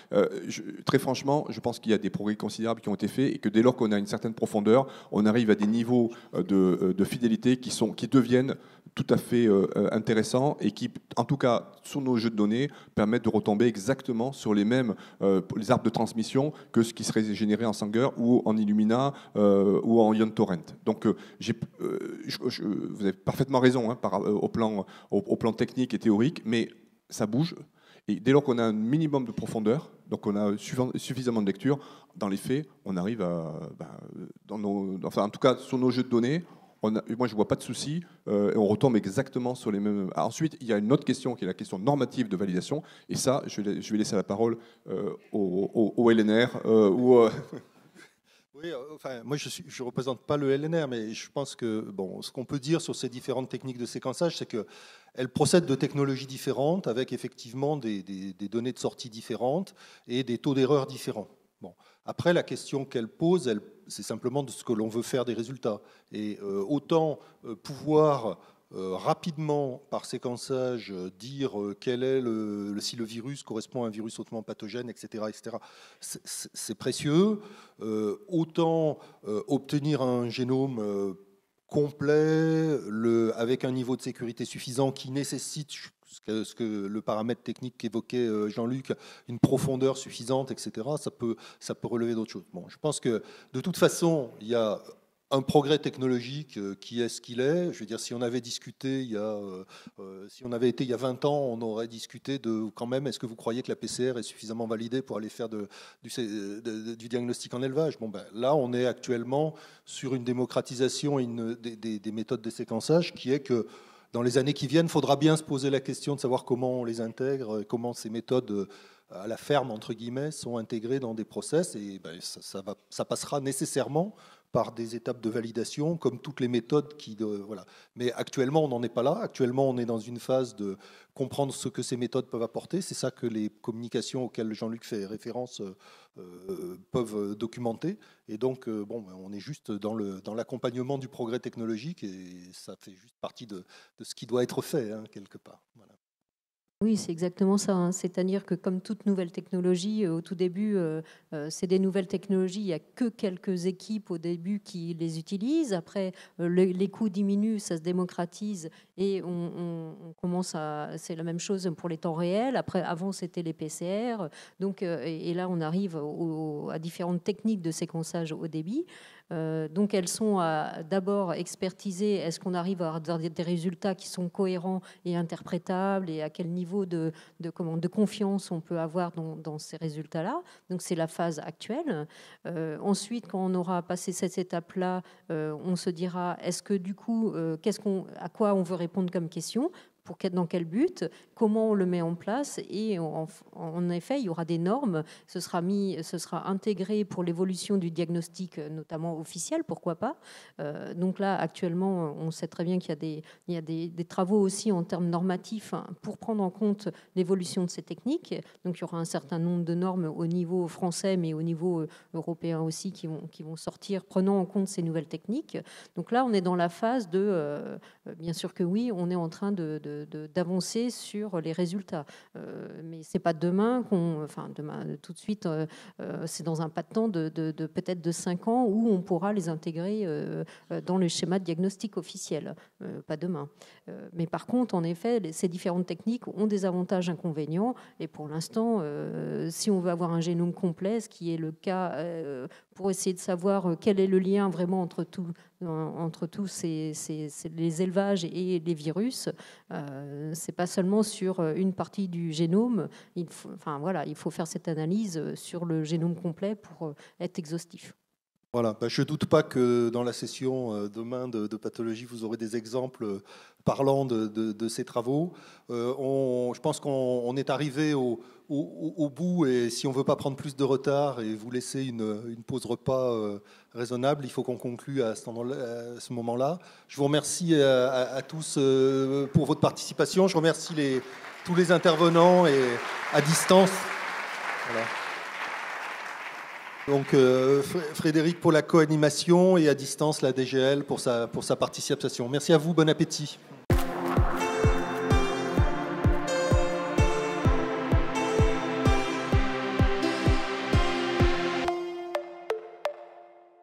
très franchement, je pense qu'il y a des progrès considérables qui ont été faits et que dès lors qu'on a une certaine profondeur, on arrive à des niveaux de fidélité qui deviennent tout à fait intéressants et qui, en tout cas, sur nos jeux de données, permettent de retomber exactement sur les mêmes les arbres de transmission que ce qui serait généré en Sanger ou en Illumina ou en Ion Torrent. Donc, vous avez parfaitement raison au plan technique et théorique, mais ça bouge. Et dès lors qu'on a un minimum de profondeur, donc on a suffisamment de lecture, dans les faits, on arrive à, en tout cas, sur nos jeux de données, moi je ne vois pas de souci, et on retombe exactement sur les mêmes. Ensuite, il y a une autre question qui est la question normative de validation, et ça, je vais laisser la parole au LNR Oui, enfin, moi je ne représente pas le LNR, mais je pense que ce qu'on peut dire sur ces différentes techniques de séquençage, c'est qu'elles procèdent de technologies différentes, avec effectivement des données de sortie différentes et des taux d'erreur différents. Bon. Après, la question qu'elle pose, c'est simplement de ce que l'on veut faire des résultats. Et autant pouvoir rapidement, par séquençage, dire quel est si le virus correspond à un virus hautement pathogène, etc., etc. C'est précieux. Autant obtenir un génome complet, avec un niveau de sécurité suffisant qui nécessite ce que le paramètre technique qu'évoquait Jean-Luc, une profondeur suffisante, etc., ça peut relever d'autres choses. Bon, je pense que de toute façon, il y a un progrès technologique qui est ce qu'il est. Je veux dire, si on avait discuté si on avait été il y a 20 ans, on aurait discuté de quand même, est-ce que vous croyez que la PCR est suffisamment validée pour aller faire du diagnostic en élevage? Bon, là, on est actuellement sur une démocratisation des méthodes de séquençage qui est que dans les années qui viennent, il faudra bien se poser la question de savoir comment on les intègre, comment ces méthodes à la ferme, entre guillemets, sont intégrées dans des process. Et ça passera nécessairement par des étapes de validation, comme toutes les méthodes voilà. Mais actuellement, on n'en est pas là. Actuellement, on est dans une phase de comprendre ce que ces méthodes peuvent apporter. C'est ça que les communications auxquelles Jean-Luc fait référence peuvent documenter. Et donc, on est juste dans l'accompagnement du progrès technologique et ça fait juste partie de ce qui doit être fait, quelque part. Voilà. Oui, c'est exactement ça. C'est-à-dire que comme toute nouvelle technologie, au tout début, c'est des nouvelles technologies. Il n'y a que quelques équipes au début qui les utilisent. Après, les coûts diminuent, ça se démocratise et on commence à... C'est la même chose pour les temps réels. Après, avant, c'était les PCR. Donc, et là, on arrive à différentes techniques de séquençage au débit. Donc elles sont d'abord expertisées. Est-ce qu'on arrive à avoir des résultats qui sont cohérents et interprétables et à quel niveau de confiance on peut avoir dans ces résultats-là? Donc c'est la phase actuelle. Ensuite, quand on aura passé cette étape-là, on se dira est-ce que du coup, à quoi on veut répondre comme question? Dans quel but, comment on le met en place, et en effet, il y aura des normes, ce sera intégré pour l'évolution du diagnostic, notamment officiel, pourquoi pas. Donc là, actuellement, on sait très bien qu'il y a des travaux aussi en termes normatifs pour prendre en compte l'évolution de ces techniques. Donc il y aura un certain nombre de normes au niveau français, mais au niveau européen aussi, qui vont sortir, prenant en compte ces nouvelles techniques. Donc là, on est dans la phase de, bien sûr que oui, on est en train d'avancer sur les résultats. Mais c'est pas demain demain tout de suite, c'est dans un pas de temps de peut-être de 5 ans où on pourra les intégrer dans le schéma de diagnostic officiel. Pas demain. Mais par contre, en effet, ces différentes techniques ont des avantages, inconvénients. Et pour l'instant, si on veut avoir un génome complet, ce qui est le cas pour essayer de savoir quel est le lien vraiment entre tous les élevages et les virus, c'est pas seulement sur une partie du génome. Il faut faire cette analyse sur le génome complet pour être exhaustif. Voilà, je ne doute pas que dans la session demain de pathologie, vous aurez des exemples parlant de ces travaux. Je pense qu'on est arrivé au bout, et si on ne veut pas prendre plus de retard et vous laisser une pause repas raisonnable, il faut qu'on conclue à ce moment-là. Je vous remercie à tous pour votre participation. Je remercie tous les intervenants et à distance. Voilà. Donc Frédéric pour la co-animation et à distance la DGL pour sa participation. Merci à vous, bon appétit.